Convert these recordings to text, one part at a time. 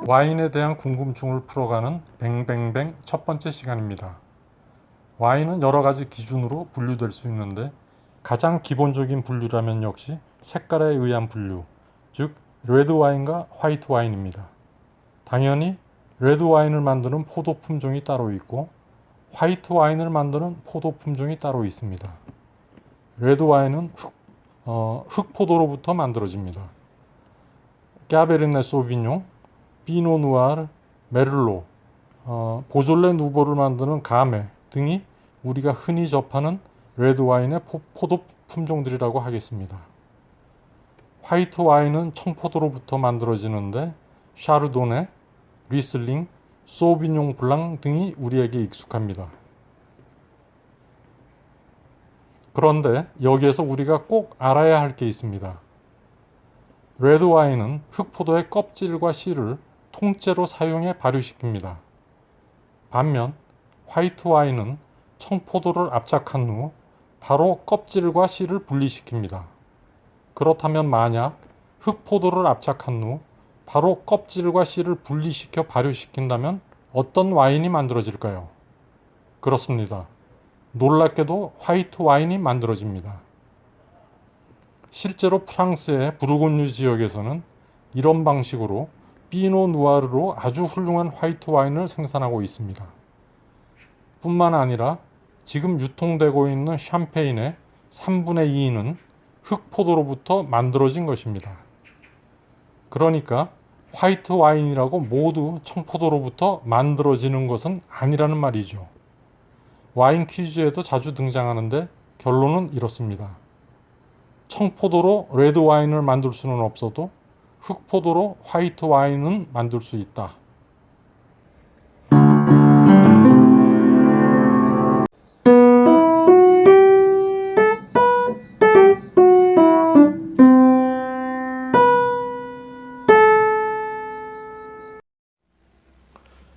와인에 대한 궁금증을 풀어가는 뱅뱅뱅 첫 번째 시간입니다. 와인은 여러 가지 기준으로 분류될 수 있는데 가장 기본적인 분류라면 역시 색깔에 의한 분류, 즉 레드 와인과 화이트 와인입니다. 당연히 레드 와인을 만드는 포도 품종이 따로 있고 화이트 와인을 만드는 포도 품종이 따로 있습니다. 레드 와인은 흑포도로부터 만들어집니다. 까베르네 소비뇽, 피노 누아르, 메를로, 보졸레 누보를 만드는 가메 등이 우리가 흔히 접하는 레드 와인의 포도 품종들이라고 하겠습니다. 화이트 와인은 청포도로부터 만들어지는데 샤르도네, 리슬링, 소비뇽 블랑 등이 우리에게 익숙합니다. 그런데 여기에서 우리가 꼭 알아야 할 게 있습니다. 레드 와인은 흑포도의 껍질과 씨를 통째로 사용해 발효시킵니다. 반면 화이트 와인은 청포도를 압착한 후 바로 껍질과 씨를 분리시킵니다. 그렇다면 만약 흑포도를 압착한 후 바로 껍질과 씨를 분리시켜 발효시킨다면 어떤 와인이 만들어질까요? 그렇습니다. 놀랍게도 화이트 와인이 만들어집니다. 실제로 프랑스의 부르고뉴 지역에서는 이런 방식으로 피노 누아르로 아주 훌륭한 화이트 와인을 생산하고 있습니다. 뿐만 아니라 지금 유통되고 있는 샴페인의 3분의 2는 흑포도로부터 만들어진 것입니다. 그러니까 화이트 와인이라고 모두 청포도로부터 만들어지는 것은 아니라는 말이죠. 와인 퀴즈에도 자주 등장하는데 결론은 이렇습니다. 청포도로 레드 와인을 만들 수는 없어도 흑포도로 화이트 와인은 만들 수 있다.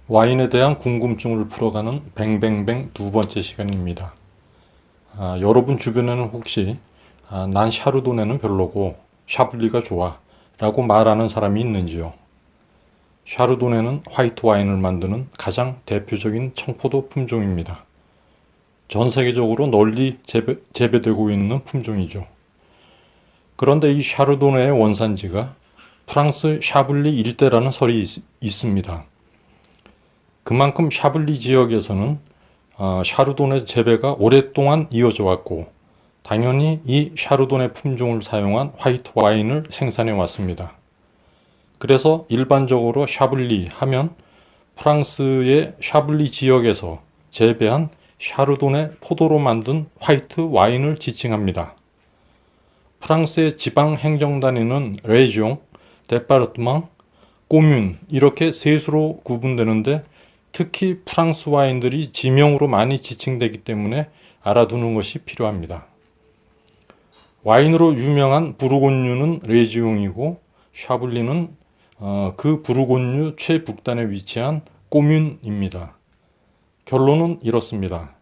와인에 대한 궁금증을 풀어가는 뱅뱅뱅 두 번째 시간입니다. 여러분 주변에는 혹시 난 샤르도네는 별로고 샤블리가 좋아 라고 말하는 사람이 있는지요? 샤르도네는 화이트 와인을 만드는 가장 대표적인 청포도 품종입니다. 전 세계적으로 널리 재배되고 있는 품종이죠. 그런데 이 샤르도네의 원산지가 프랑스 샤블리 일대라는 설이 있습니다. 그만큼 샤블리 지역에서는 샤르도네 재배가 오랫동안 이어져 왔고 당연히 이 샤르도네 품종을 사용한 화이트 와인을 생산해 왔습니다. 그래서 일반적으로 샤블리 하면 프랑스의 샤블리 지역에서 재배한 샤르도네 포도로 만든 화이트 와인을 지칭합니다. 프랑스의 지방 행정단위는 레지옹, 데파르트망, 꼬뮌 이렇게 셋으로 구분되는데 특히 프랑스 와인들이 지명으로 많이 지칭되기 때문에 알아두는 것이 필요합니다. 와인으로 유명한 부르고뉴는 레지옹이고 샤블리는 그 부르고뉴 최북단에 위치한 꼬뮌입니다. 결론은 이렇습니다.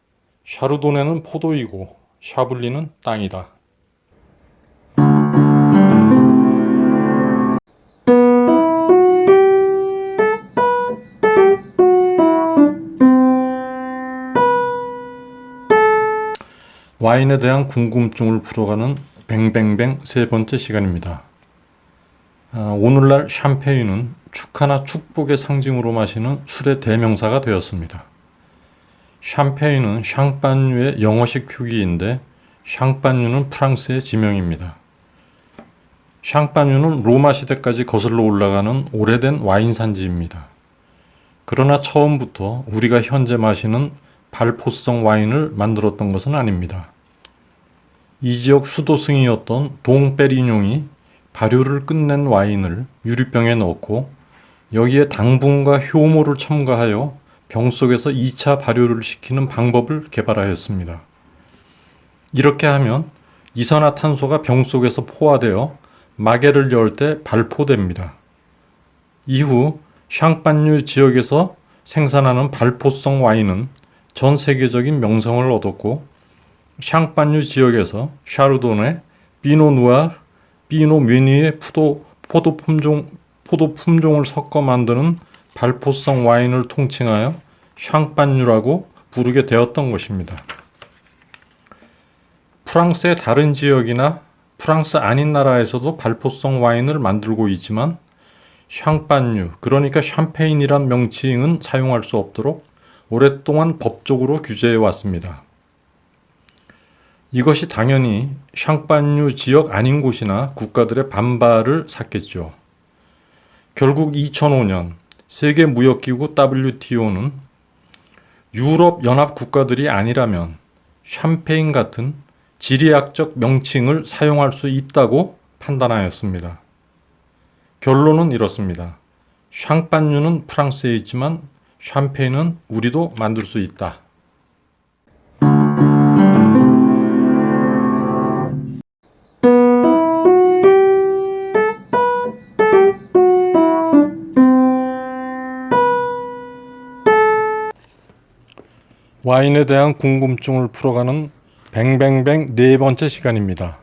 샤르도네는 포도이고 샤블리는 땅이다. 와인에 대한 궁금증을 풀어가는 뱅뱅뱅 세 번째 시간입니다. 오늘날 샴페인은 축하나 축복의 상징으로 마시는 술의 대명사가 되었습니다. 샴페인은 샹파뉴의 영어식 표기인데 샹파뉴는 프랑스의 지명입니다. 샹파뉴는 로마 시대까지 거슬러 올라가는 오래된 와인 산지입니다. 그러나 처음부터 우리가 현재 마시는 발포성 와인을 만들었던 것은 아닙니다. 이 지역 수도승이었던 동페리뇽이 발효를 끝낸 와인을 유리병에 넣고 여기에 당분과 효모를 첨가하여 병 속에서 2차 발효를 시키는 방법을 개발하였습니다. 이렇게 하면 이산화탄소가 병 속에서 포화되어 마개를 열 때 발포됩니다. 이후 샹파뉴 지역에서 생산하는 발포성 와인은 전 세계적인 명성을 얻었고 샹파뉴 지역에서 샤르도네, 비노 누아르, 비노 뮤니의 포도 품종을 섞어 만드는 발포성 와인을 통칭하여 샹파뉴라고 부르게 되었던 것입니다. 프랑스의 다른 지역이나 프랑스 아닌 나라에서도 발포성 와인을 만들고 있지만 샹파뉴, 그러니까 샴페인이란 명칭은 사용할 수 없도록 오랫동안 법적으로 규제해 왔습니다. 이것이 당연히 샹파뉴 지역 아닌 곳이나 국가들의 반발을 샀겠죠. 결국 2005년 세계무역기구 WTO는 유럽 연합 국가들이 아니라면 샴페인 같은 지리학적 명칭을 사용할 수 있다고 판단하였습니다. 결론은 이렇습니다. 샹파뉴는 프랑스에 있지만 샴페인은 우리도 만들 수 있다. 와인에 대한 궁금증을 풀어가는 뱅뱅뱅 네 번째 시간입니다.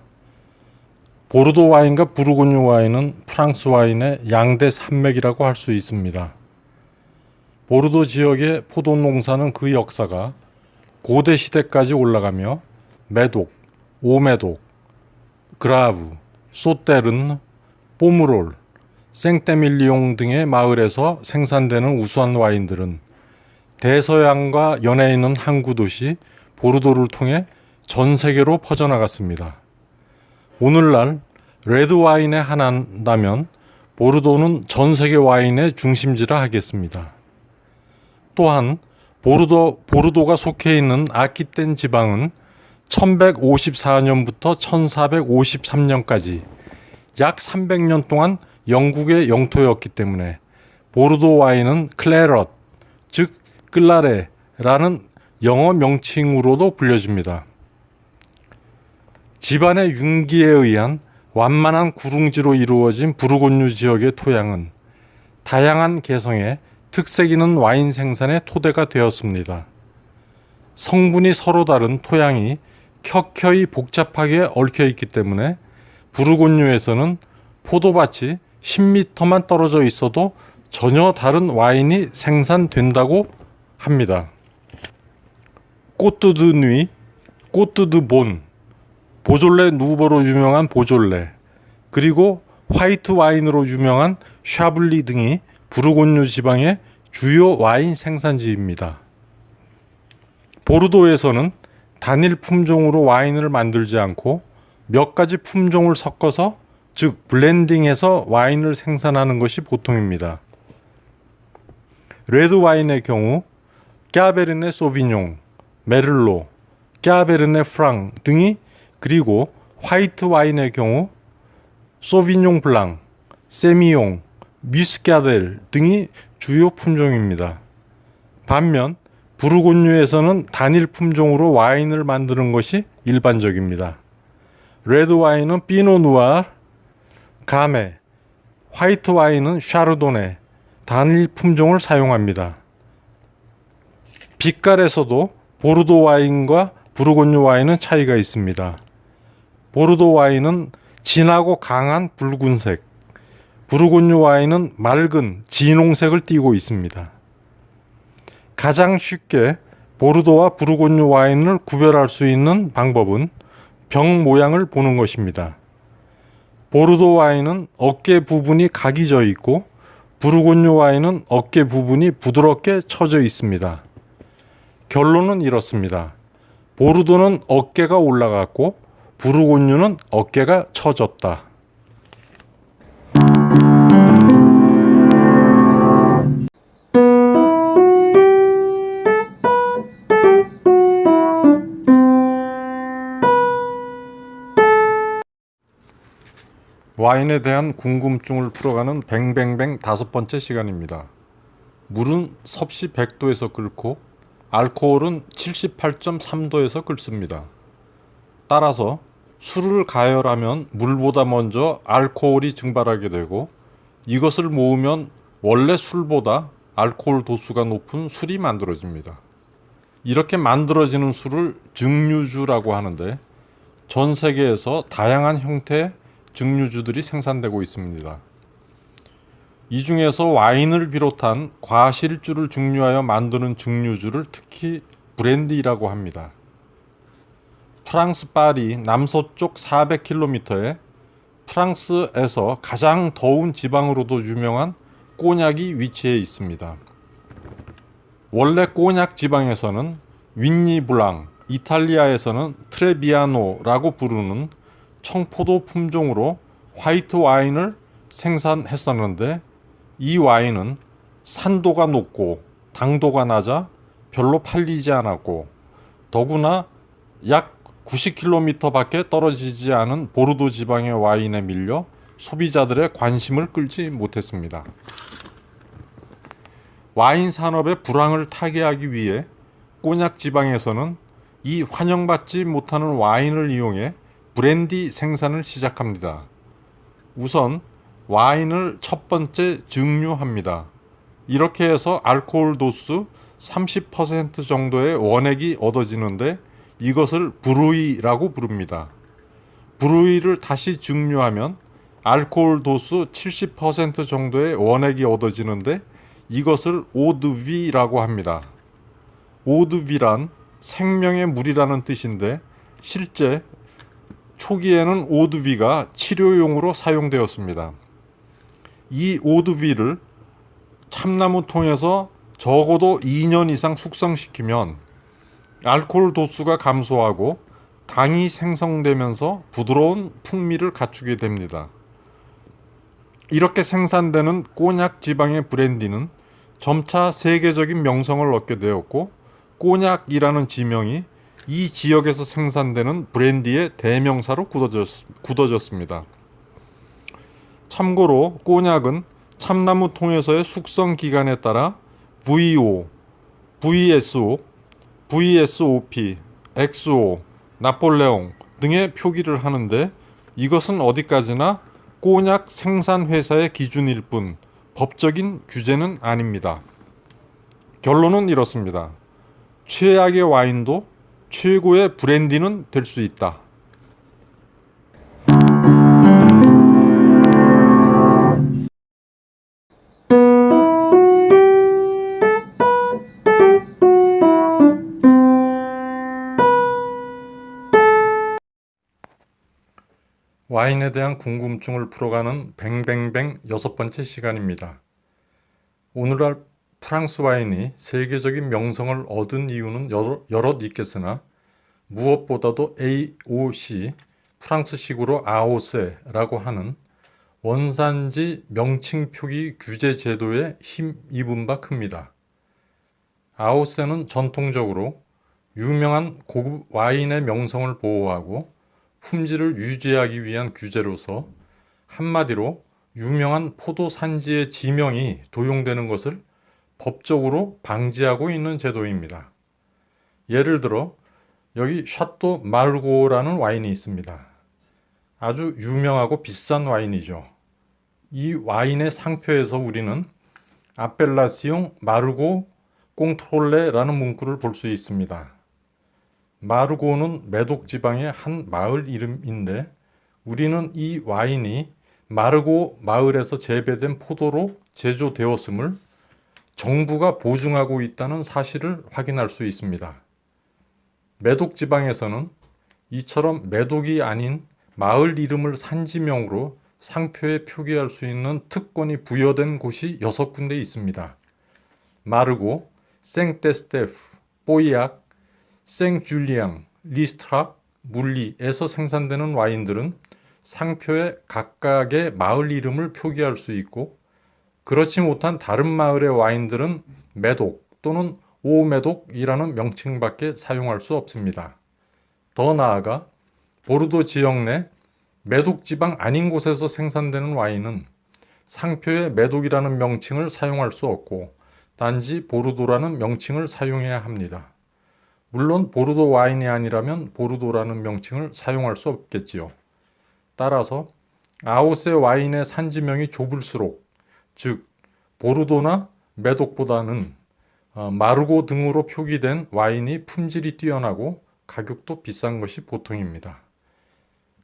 보르도 와인과 부르고뉴 와인은 프랑스 와인의 양대 산맥이라고 할 수 있습니다. 보르도 지역의 포도 농사는 그 역사가 고대 시대까지 올라가며 메독, 오메독, 그라브, 소테른, 포무롤, 생떼밀리옹 등의 마을에서 생산되는 우수한 와인들은 대서양과 연해 있는 항구 도시 보르도를 통해 전 세계로 퍼져나갔습니다. 오늘날 레드 와인에 한한다면 보르도는 전 세계 와인의 중심지라 하겠습니다. 또한 보르도가 속해 있는 아키텐 지방은 1154년부터 1453년까지 약 300년 동안 영국의 영토였기 때문에 보르도 와인은 클레럿, 즉 클라레라는 영어 명칭으로도 불려집니다. 집안의 융기에 의한 완만한 구릉지로 이루어진 부르고뉴 지역의 토양은 다양한 개성의 특색 있는 와인 생산의 토대가 되었습니다. 성분이 서로 다른 토양이 켜켜이 복잡하게 얽혀 있기 때문에 부르고뉴에서는 포도밭이 10m만 떨어져 있어도 전혀 다른 와인이 생산된다고 합니다. 꼬뜨드 누이, 꼬뜨드 본, 보졸레 누보로 유명한 보졸레, 그리고 화이트 와인으로 유명한 샤블리 등이 부르고뉴 지방의 주요 와인 생산지입니다. 보르도에서는 단일 품종으로 와인을 만들지 않고 몇 가지 품종을 섞어서, 즉 블렌딩해서 와인을 생산하는 것이 보통입니다. 레드 와인의 경우 까베르네 소비뇽, 메를로, 까베르네 프랑 등이, 그리고 화이트 와인의 경우 소비뇽 블랑, 세미용, 미스카델 등이 주요 품종입니다. 반면 부르고뉴에서는 단일 품종으로 와인을 만드는 것이 일반적입니다. 레드 와인은 피노 누아르, 가메, 화이트 와인은 샤르도네, 단일 품종을 사용합니다. 빛깔에서도 보르도 와인과 부르고뉴 와인은 차이가 있습니다. 보르도 와인은 진하고 강한 붉은색, 부르고뉴 와인은 맑은 진홍색을 띠고 있습니다. 가장 쉽게 보르도와 부르고뉴 와인을 구별할 수 있는 방법은 병 모양을 보는 것입니다. 보르도 와인은 어깨 부분이 각이 져 있고 부르고뉴 와인은 어깨 부분이 부드럽게 처져 있습니다. 결론은 이렇습니다. 보르도는 어깨가 올라갔고 부르고뉴는 어깨가 처졌다. 와인에 대한 궁금증을 풀어가는 뱅뱅뱅 다섯 번째 시간입니다. 물은 섭씨 100도에서 끓고 알코올은 78.3도에서 끓습니다. 따라서 술을 가열하면 물보다 먼저 알코올이 증발하게 되고 이것을 모으면 원래 술보다 알코올 도수가 높은 술이 만들어집니다. 이렇게 만들어지는 술을 증류주라고 하는데 전 세계에서 다양한 형태의 증류주들이 생산되고 있습니다. 이 중에서 와인을 비롯한 과실주를 증류하여 만드는 증류주를 특히 브랜디라고 합니다. 프랑스 파리 남서쪽 400km에 프랑스에서 가장 더운 지방으로도 유명한 꼬냑이 위치해 있습니다. 원래 꼬냑 지방에서는 윈니 블랑, 이탈리아에서는 트레비아노라고 부르는 청포도 품종으로 화이트 와인을 생산했었는데 이 와인은 산도가 높고 당도가 낮아 별로 팔리지 않았고 더구나 약 90km 밖에 떨어지지 않은 보르도 지방의 와인에 밀려 소비자들의 관심을 끌지 못했습니다. 와인 산업의 불황을 타개하기 위해 꼬냑 지방에서는 이 환영받지 못하는 와인을 이용해 브랜디 생산을 시작합니다. 우선 와인을 첫 번째 증류합니다. 이렇게 해서 알코올 도수 30% 정도의 원액이 얻어지는데 이것을 브루이라고 부릅니다. 브루이를 다시 증류하면 알코올 도수 70% 정도의 원액이 얻어지는데 이것을 오드비라고 합니다. 오드비란 생명의 물이라는 뜻인데 실제 초기에는 오드비가 치료용으로 사용되었습니다. 이 오드비를 참나무 통에서 적어도 2년 이상 숙성시키면 알코올 도수가 감소하고 당이 생성되면서 부드러운 풍미를 갖추게 됩니다. 이렇게 생산되는 꼬냑 지방의 브랜디는 점차 세계적인 명성을 얻게 되었고 꼬냑이라는 지명이 이 지역에서 생산되는 브랜디의 대명사로 굳어졌습니다. 참고로 꼬냑은 참나무 통에서의 숙성 기간에 따라 VO, VSO, VSOP, XO, 나폴레옹 등의 표기를 하는데 이것은 어디까지나 꼬냑 생산 회사의 기준일 뿐 법적인 규제는 아닙니다. 결론은 이렇습니다. 최악의 와인도 최고의 브랜디는 될 수 있다. 와인에 대한 궁금증을 풀어가는 뱅뱅뱅 6번째 시간입니다. 오늘날 프랑스 와인이 세계적인 명성을 얻은 이유는 여럿 있겠으나 무엇보다도 AOC, 프랑스식으로 아오세라고 하는 원산지 명칭 표기 규제 제도에 힘입은 바 큽니다. 아오세는 전통적으로 유명한 고급 와인의 명성을 보호하고 품질을 유지하기 위한 규제로서 한마디로 유명한 포도 산지의 지명이 도용되는 것을 법적으로 방지하고 있는 제도입니다. 예를 들어 여기 샤또 마르고라는 와인이 있습니다. 아주 유명하고 비싼 와인이죠. 이 와인의 상표에서 우리는 아펠라시옹 마르고 꽁트롤레라는 문구를 볼 수 있습니다. 마르고는 메독 지방의 한 마을 이름인데 우리는 이 와인이 마르고 마을에서 재배된 포도로 제조되었음을 정부가 보증하고 있다는 사실을 확인할 수 있습니다. 메독 지방에서는 이처럼 메독이 아닌 마을 이름을 산지명으로 상표에 표기할 수 있는 특권이 부여된 곳이 6군데 있습니다. 마르고, 생테스테프, 뽀이악, 생줄리앙, 리스트락, 물리에서 생산되는 와인들은 상표에 각각의 마을 이름을 표기할 수 있고 그렇지 못한 다른 마을의 와인들은 메독 또는 오메독이라는 명칭밖에 사용할 수 없습니다. 더 나아가 보르도 지역 내 메독 지방 아닌 곳에서 생산되는 와인은 상표에 메독이라는 명칭을 사용할 수 없고 단지 보르도라는 명칭을 사용해야 합니다. 물론 보르도 와인이 아니라면 보르도라는 명칭을 사용할 수 없겠지요. 따라서 아오세 와인의 산지명이 좁을수록 즉 보르도나 메독보다는 마르고 등으로 표기된 와인이 품질이 뛰어나고 가격도 비싼 것이 보통입니다.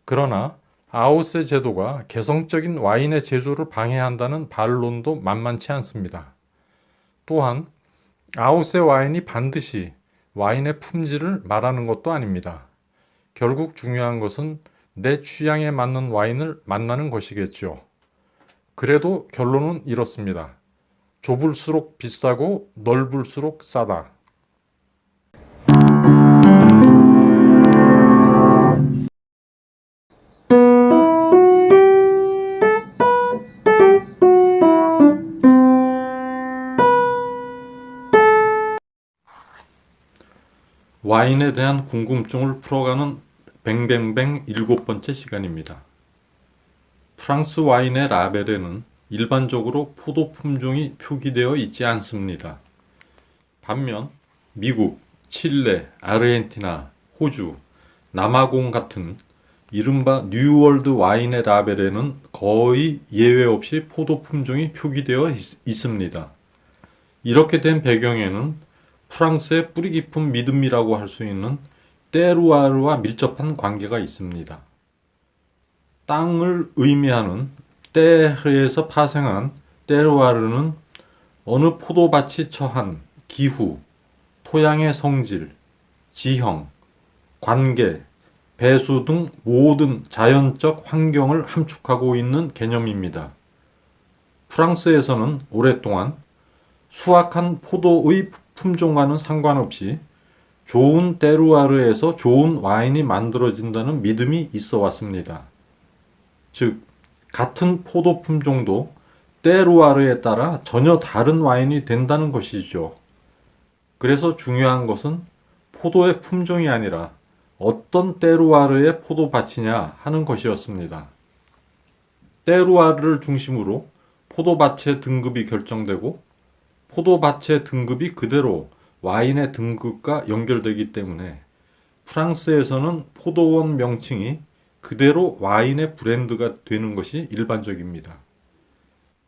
그러나 아오세 제도가 개성적인 와인의 제조를 방해한다는 반론도 만만치 않습니다. 또한 아오세 와인이 반드시 와인의 품질을 말하는 것도 아닙니다. 결국 중요한 것은 내 취향에 맞는 와인을 만나는 것이겠죠. 그래도 결론은 이렇습니다. 좁을수록 비싸고 넓을수록 싸다. 와인에 대한 궁금증을 풀어가는 뱅뱅뱅 7번째 시간입니다. 프랑스 와인의 라벨에는 일반적으로 포도 품종이 표기되어 있지 않습니다. 반면 미국, 칠레, 아르헨티나, 호주, 남아공 같은 이른바 뉴월드 와인의 라벨에는 거의 예외 없이 포도 품종이 표기되어 있습니다. 이렇게 된 배경에는 프랑스의 뿌리 깊은 믿음이라고 할 수 있는 테루아르와 밀접한 관계가 있습니다. 땅을 의미하는 테르에서 파생한 테루아르는 어느 포도밭이 처한 기후, 토양의 성질, 지형, 관계, 배수 등 모든 자연적 환경을 함축하고 있는 개념입니다. 프랑스에서는 오랫동안 수확한 포도의 품종과는 상관없이 좋은 테루아르에서 좋은 와인이 만들어진다는 믿음이 있어 왔습니다. 즉, 같은 포도 품종도 테루아르에 따라 전혀 다른 와인이 된다는 것이죠. 그래서 중요한 것은 포도의 품종이 아니라 어떤 테루아르의 포도밭이냐 하는 것이었습니다. 테루아르를 중심으로 포도밭의 등급이 결정되고 포도밭의 등급이 그대로 와인의 등급과 연결되기 때문에 프랑스에서는 포도원 명칭이 그대로 와인의 브랜드가 되는 것이 일반적입니다.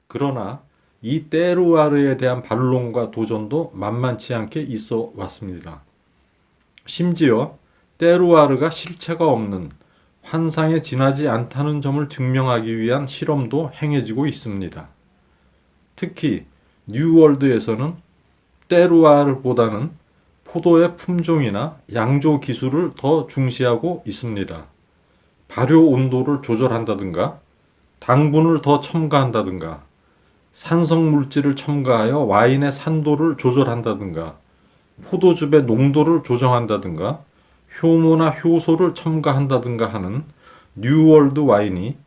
그러나 이 테루아르에 대한 반론과 도전도 만만치 않게 있어 왔습니다. 심지어 테루아르가 실체가 없는 환상에 지나지 않다는 점을 증명하기 위한 실험도 행해지고 있습니다. 특히 뉴월드에서는 테루아르보다는 포도의 품종이나 양조 기술을 더 중시하고 있습니다. 발효 온도를 조절한다든가 당분을 더 첨가한다든가 산성 물질을 첨가하여 와인의 산도를 조절한다든가 포도즙의 농도를 조정한다든가 효모나 효소를 첨가한다든가 하는 뉴월드 와인이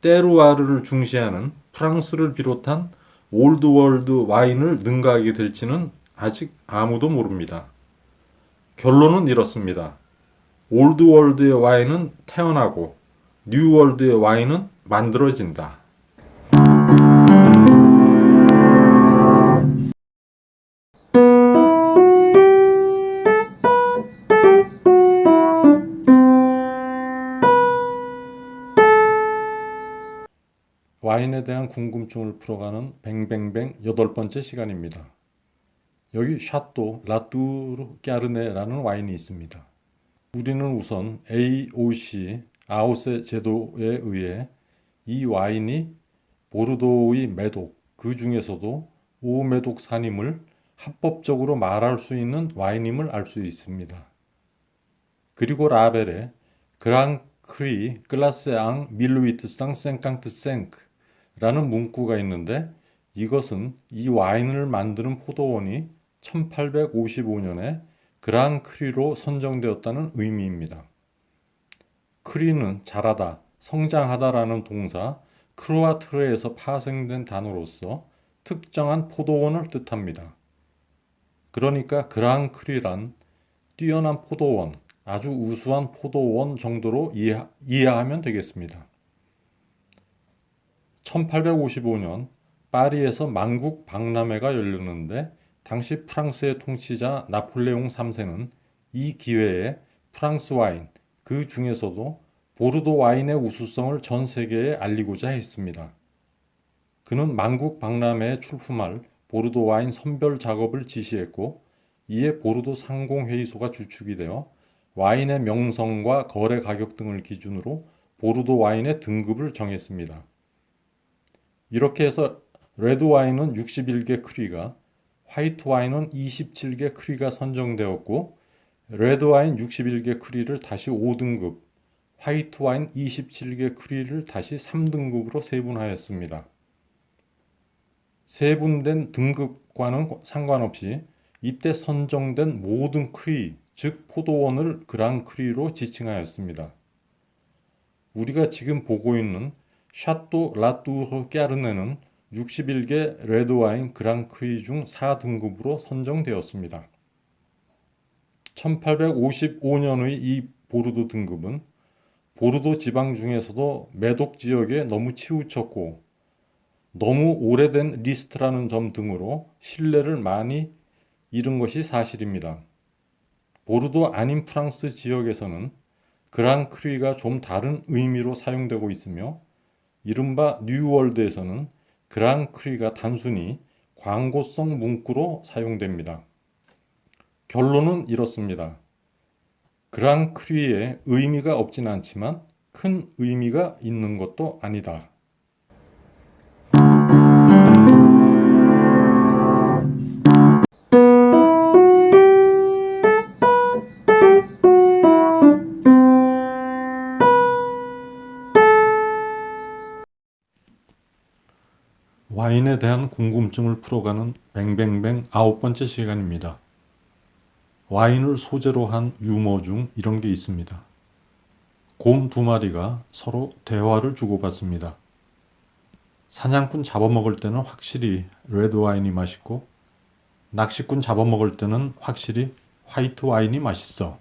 테루아르를 중시하는 프랑스를 비롯한 올드월드 와인을 능가하게 될지는 아직 아무도 모릅니다. 결론은 이렇습니다. 올드월드의 와인은 태어나고 뉴월드의 와인은 만들어진다. 와인에 대한 궁금증을 풀어가는 뱅뱅뱅 8번째 시간입니다. 여기 샤또 라뚜르 까르네라는 와인이 있습니다. 우리는 우선 AOC 아오세 제도에 의해 이 와인이 보르도의 메독, 그 중에서도 오메독 산임을 합법적으로 말할 수 있는 와인임을 알 수 있습니다. 그리고 라벨에 그랑 크리 클라세 앙 밀루이트상 생깡트 생크라는 문구가 있는데 이것은 이 와인을 만드는 포도원이 1855년에 그랑 크리로 선정되었다는 의미입니다. 크리는 자라다, 성장하다라는 동사 크로아트르에서 파생된 단어로서 특정한 포도원을 뜻합니다. 그러니까 그랑 크리란 뛰어난 포도원, 아주 우수한 포도원 정도로 이해하면 되겠습니다. 1855년 파리에서 만국 박람회가 열렸는데 당시 프랑스의 통치자 나폴레옹 3세는 이 기회에 프랑스 와인, 그 중에서도 보르도 와인의 우수성을 전 세계에 알리고자 했습니다. 그는 만국 박람회에 출품할 보르도 와인 선별 작업을 지시했고, 이에 보르도 상공회의소가 주축이 되어 와인의 명성과 거래 가격 등을 기준으로 보르도 와인의 등급을 정했습니다. 이렇게 해서 레드 와인은 61개 크리가, 화이트 와인은 27개 크리가 선정되었고, 레드 와인 61개 크리를 다시 5등급, 화이트 와인 27개 크리를 다시 3등급으로 세분하였습니다. 세분된 등급과는 상관없이 이때 선정된 모든 크리, 즉 포도원을 그랑크리로 지칭하였습니다. 우리가 지금 보고 있는 샤또 라뚜르 까르네는 61개 레드와인 그랑크리 중 4등급으로 선정되었습니다. 1855년의 이 보르도 등급은 보르도 지방 중에서도 메독 지역에 너무 치우쳤고 너무 오래된 리스트라는 점 등으로 신뢰를 많이 잃은 것이 사실입니다. 보르도 아닌 프랑스 지역에서는 그랑크리가 좀 다른 의미로 사용되고 있으며 이른바 뉴월드에서는 그랑크리가 단순히 광고성 문구로 사용됩니다. 결론은 이렇습니다. 그랑크리에 의미가 없진 않지만 큰 의미가 있는 것도 아니다. 와인에 대한 궁금증을 풀어가는 뱅뱅뱅 9번째 시간입니다. 와인을 소재로 한 유머 중 이런 게 있습니다. 곰 2마리가 서로 대화를 주고받습니다. 사냥꾼 잡아먹을 때는 확실히 레드 와인이 맛있고 낚시꾼 잡아먹을 때는 확실히 화이트 와인이 맛있어.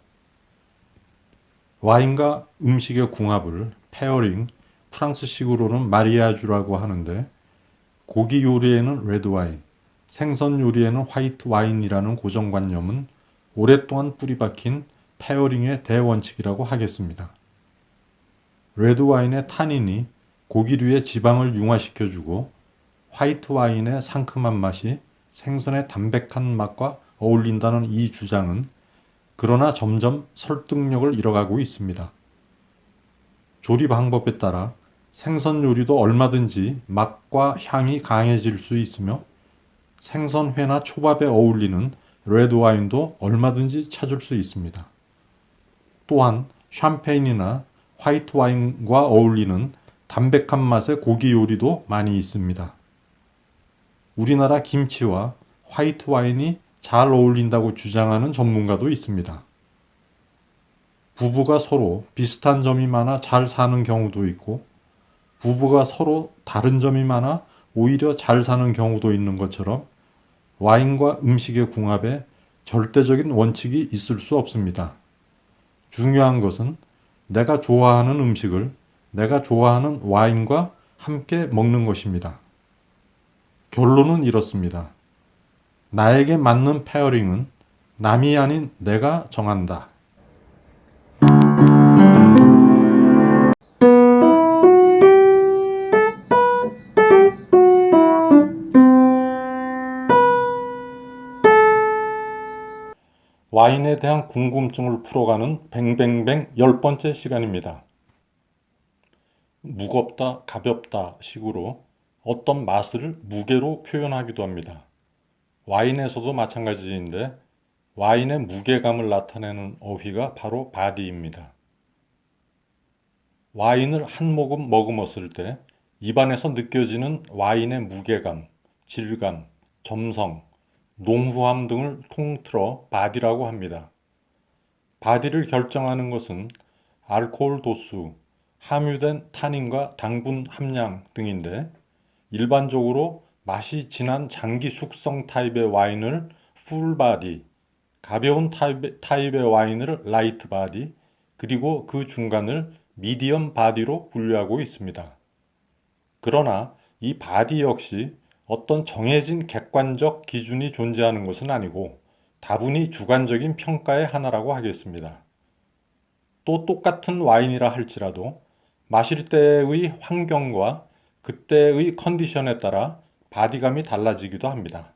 와인과 음식의 궁합을 페어링, 프랑스식으로는 마리아주라고 하는데 고기 요리에는 레드 와인, 생선 요리에는 화이트 와인이라는 고정관념은 오랫동안 뿌리박힌 페어링의 대원칙이라고 하겠습니다. 레드 와인의 타닌이 고기류의 지방을 융화시켜주고 화이트 와인의 상큼한 맛이 생선의 담백한 맛과 어울린다는 이 주장은 그러나 점점 설득력을 잃어가고 있습니다. 조리 방법에 따라 생선 요리도 얼마든지 맛과 향이 강해질 수 있으며 생선회나 초밥에 어울리는 레드 와인도 얼마든지 찾을 수 있습니다. 또한 샴페인이나 화이트 와인과 어울리는 담백한 맛의 고기 요리도 많이 있습니다. 우리나라 김치와 화이트 와인이 잘 어울린다고 주장하는 전문가도 있습니다. 부부가 서로 비슷한 점이 많아 잘 사는 경우도 있고 부부가 서로 다른 점이 많아 오히려 잘 사는 경우도 있는 것처럼 와인과 음식의 궁합에 절대적인 원칙이 있을 수 없습니다. 중요한 것은 내가 좋아하는 음식을 내가 좋아하는 와인과 함께 먹는 것입니다. 결론은 이렇습니다. 나에게 맞는 페어링은 남이 아닌 내가 정한다. 와인에 대한 궁금증을 풀어가는 뱅뱅뱅 10번째 시간입니다. 무겁다, 가볍다 식으로 어떤 맛을 무게로 표현하기도 합니다. 와인에서도 마찬가지인데 와인의 무게감을 나타내는 어휘가 바로 바디입니다. 와인을 한 모금 머금었을 때 입안에서 느껴지는 와인의 무게감, 질감, 점성, 농후함 등을 통틀어 바디라고 합니다. 바디를 결정하는 것은 알코올 도수, 함유된 타닌과 당분 함량 등인데 일반적으로 맛이 진한 장기 숙성 타입의 와인을 풀바디, 가벼운 타입의 와인을 라이트 바디, 그리고 그 중간을 미디엄 바디로 분류하고 있습니다. 그러나 이 바디 역시 어떤 정해진 객관적 기준이 존재하는 것은 아니고 다분히 주관적인 평가의 하나라고 하겠습니다. 또 똑같은 와인이라 할지라도 마실 때의 환경과 그때의 컨디션에 따라 바디감이 달라지기도 합니다.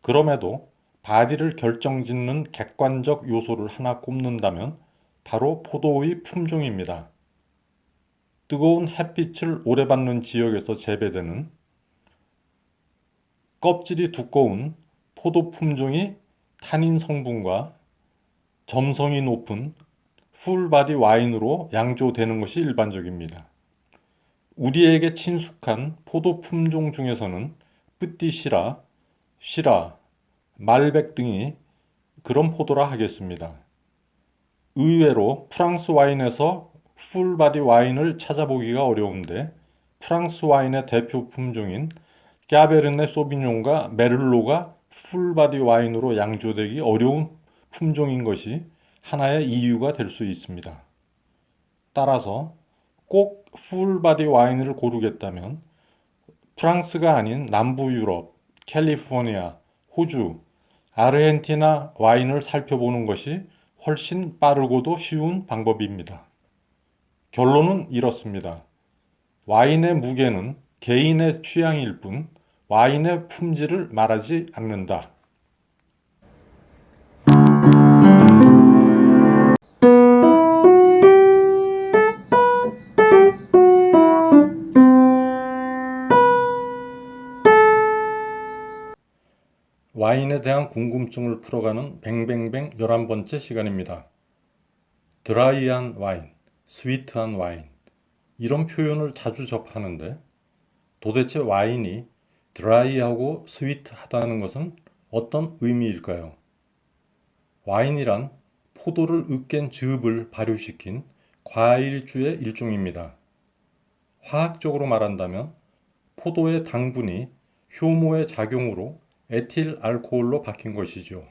그럼에도 바디를 결정짓는 객관적 요소를 하나 꼽는다면 바로 포도의 품종입니다. 뜨거운 햇빛을 오래 받는 지역에서 재배되는 껍질이 두꺼운 포도 품종이 타닌 성분과 점성이 높은 풀바디 와인으로 양조되는 것이 일반적입니다. 우리에게 친숙한 포도 품종 중에서는 뿌띠시라, 시라, 말백 등이 그런 포도라 하겠습니다. 의외로 프랑스 와인에서 풀바디 와인을 찾아보기가 어려운데 프랑스 와인의 대표 품종인 까베르네 소비뇽과 메를로가 풀바디 와인으로 양조되기 어려운 품종인 것이 하나의 이유가 될 수 있습니다. 따라서 꼭 풀바디 와인을 고르겠다면 프랑스가 아닌 남부 유럽, 캘리포니아, 호주, 아르헨티나 와인을 살펴보는 것이 훨씬 빠르고도 쉬운 방법입니다. 결론은 이렇습니다. 와인의 무게는 개인의 취향일 뿐 와인의 품질을 말하지 않는다. 와인에 대한 궁금증을 풀어가는 뱅뱅뱅 11번째 시간입니다. 드라이한 와인, 스위트한 와인 이런 표현을 자주 접하는데 도대체 와인이 드라이하고 스위트하다는 것은 어떤 의미일까요? 와인이란 포도를 으깬 즙을 발효시킨 과일주의 일종입니다. 화학적으로 말한다면 포도의 당분이 효모의 작용으로 에틸 알코올로 바뀐 것이죠.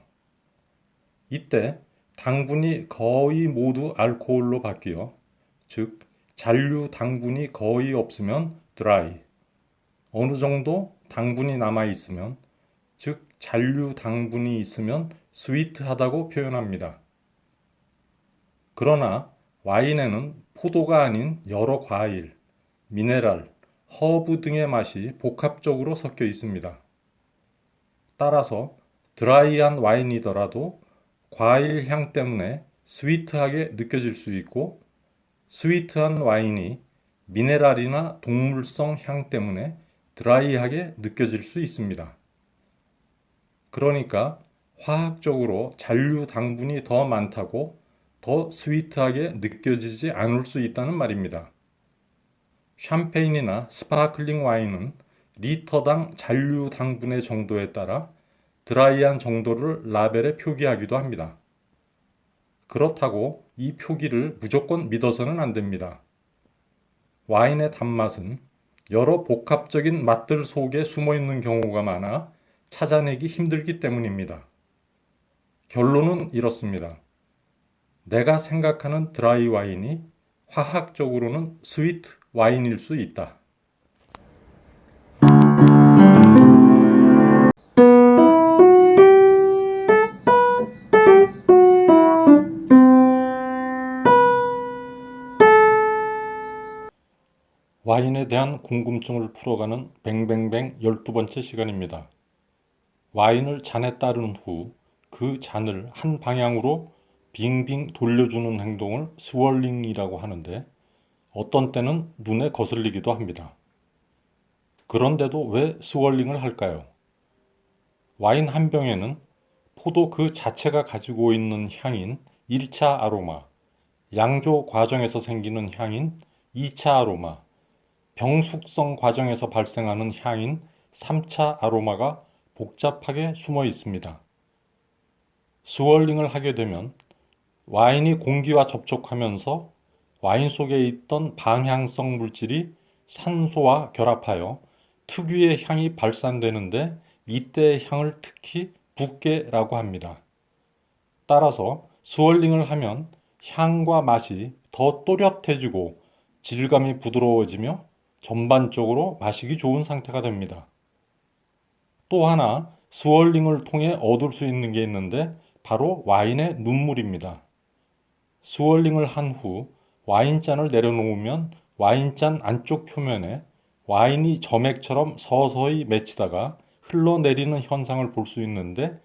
이때 당분이 거의 모두 알코올로 바뀌어 즉 잔류 당분이 거의 없으면 드라이, 어느 정도 당분이 남아 있으면 즉 잔류 당분이 있으면 스위트하다고 표현합니다. 그러나 와인에는 포도가 아닌 여러 과일, 미네랄, 허브 등의 맛이 복합적으로 섞여 있습니다. 따라서 드라이한 와인이더라도 과일 향 때문에 스위트하게 느껴질 수 있고 스위트한 와인이 미네랄이나 동물성 향 때문에 드라이하게 느껴질 수 있습니다. 그러니까 화학적으로 잔류 당분이 더 많다고 더 스위트하게 느껴지지 않을 수 있다는 말입니다. 샴페인이나 스파클링 와인은 리터당 잔류 당분의 정도에 따라 드라이한 정도를 라벨에 표기하기도 합니다. 그렇다고 이 표기를 무조건 믿어서는 안 됩니다. 와인의 단맛은 여러 복합적인 맛들 속에 숨어 있는 경우가 많아 찾아내기 힘들기 때문입니다. 결론은 이렇습니다. 내가 생각하는 드라이 와인이 화학적으로는 스위트 와인일 수 있다. 와인에 대한 궁금증을 풀어가는 뱅뱅뱅 12번째 시간입니다. 와인을 잔에 따른 후 그 잔을 한 방향으로 빙빙 돌려주는 행동을 스월링이라고 하는데 어떤 때는 눈에 거슬리기도 합니다. 그런데도 왜 스월링을 할까요? 와인 한 병에는 포도 그 자체가 가지고 있는 향인 1차 아로마, 양조 과정에서 생기는 향인 2차 아로마, 병숙성 과정에서 발생하는 향인 3차 아로마가 복잡하게 숨어 있습니다. 스월링을 하게 되면 와인이 공기와 접촉하면서 와인 속에 있던 방향성 물질이 산소와 결합하여 특유의 향이 발산되는데 이때의 향을 특히 붓게라고 합니다. 따라서 스월링을 하면 향과 맛이 더 또렷해지고 질감이 부드러워지며 전반적으로 마시기 좋은 상태가 됩니다. 또 하나 스월링을 통해 얻을 수 있는 게 있는데 바로 와인의 눈물입니다. 스월링을 한 후 와인잔을 내려놓으면 와인잔 안쪽 표면에 와인이 점액처럼 서서히 맺히다가 흘러내리는 현상을 볼 수 있는데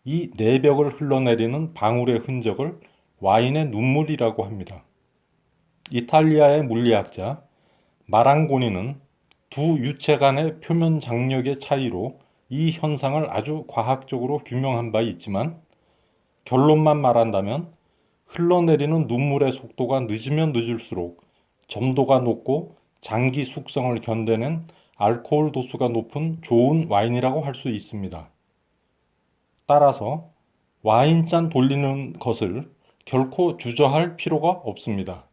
이 내벽을 흘러내리는 방울의 흔적을 와인의 눈물이라고 합니다. 이탈리아의 물리학자 마랑고니는 두 유체 간의 표면 장력의 차이로 이 현상을 아주 과학적으로 규명한 바 있지만 결론만 말한다면 흘러내리는 눈물의 속도가 늦으면 늦을수록 점도가 높고 장기 숙성을 견뎌낸 알코올 도수가 높은 좋은 와인이라고 할 수 있습니다. 따라서 와인잔 돌리는 것을 결코 주저할 필요가 없습니다.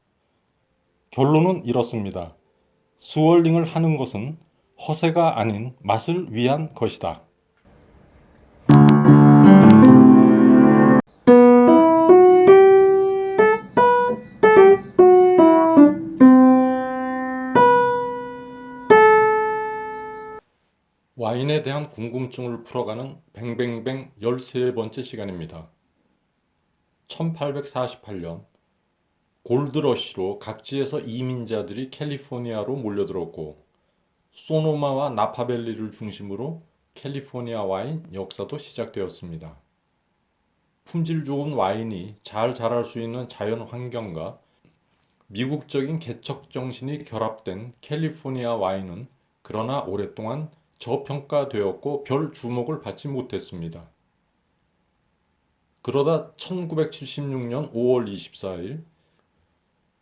결론은 이렇습니다. 스월링을 하는 것은 허세가 아닌 맛을 위한 것이다. 와인에 대한 궁금증을 풀어가는 뱅뱅뱅 13번째 시간입니다. 1848년 골드러시로 각지에서 이민자들이 캘리포니아로 몰려들었고 소노마와 나파밸리를 중심으로 캘리포니아 와인 역사도 시작되었습니다. 품질 좋은 와인이 잘 자랄 수 있는 자연 환경과 미국적인 개척 정신이 결합된 캘리포니아 와인은 그러나 오랫동안 저평가되었고 별 주목을 받지 못했습니다. 그러다 1976년 5월 24일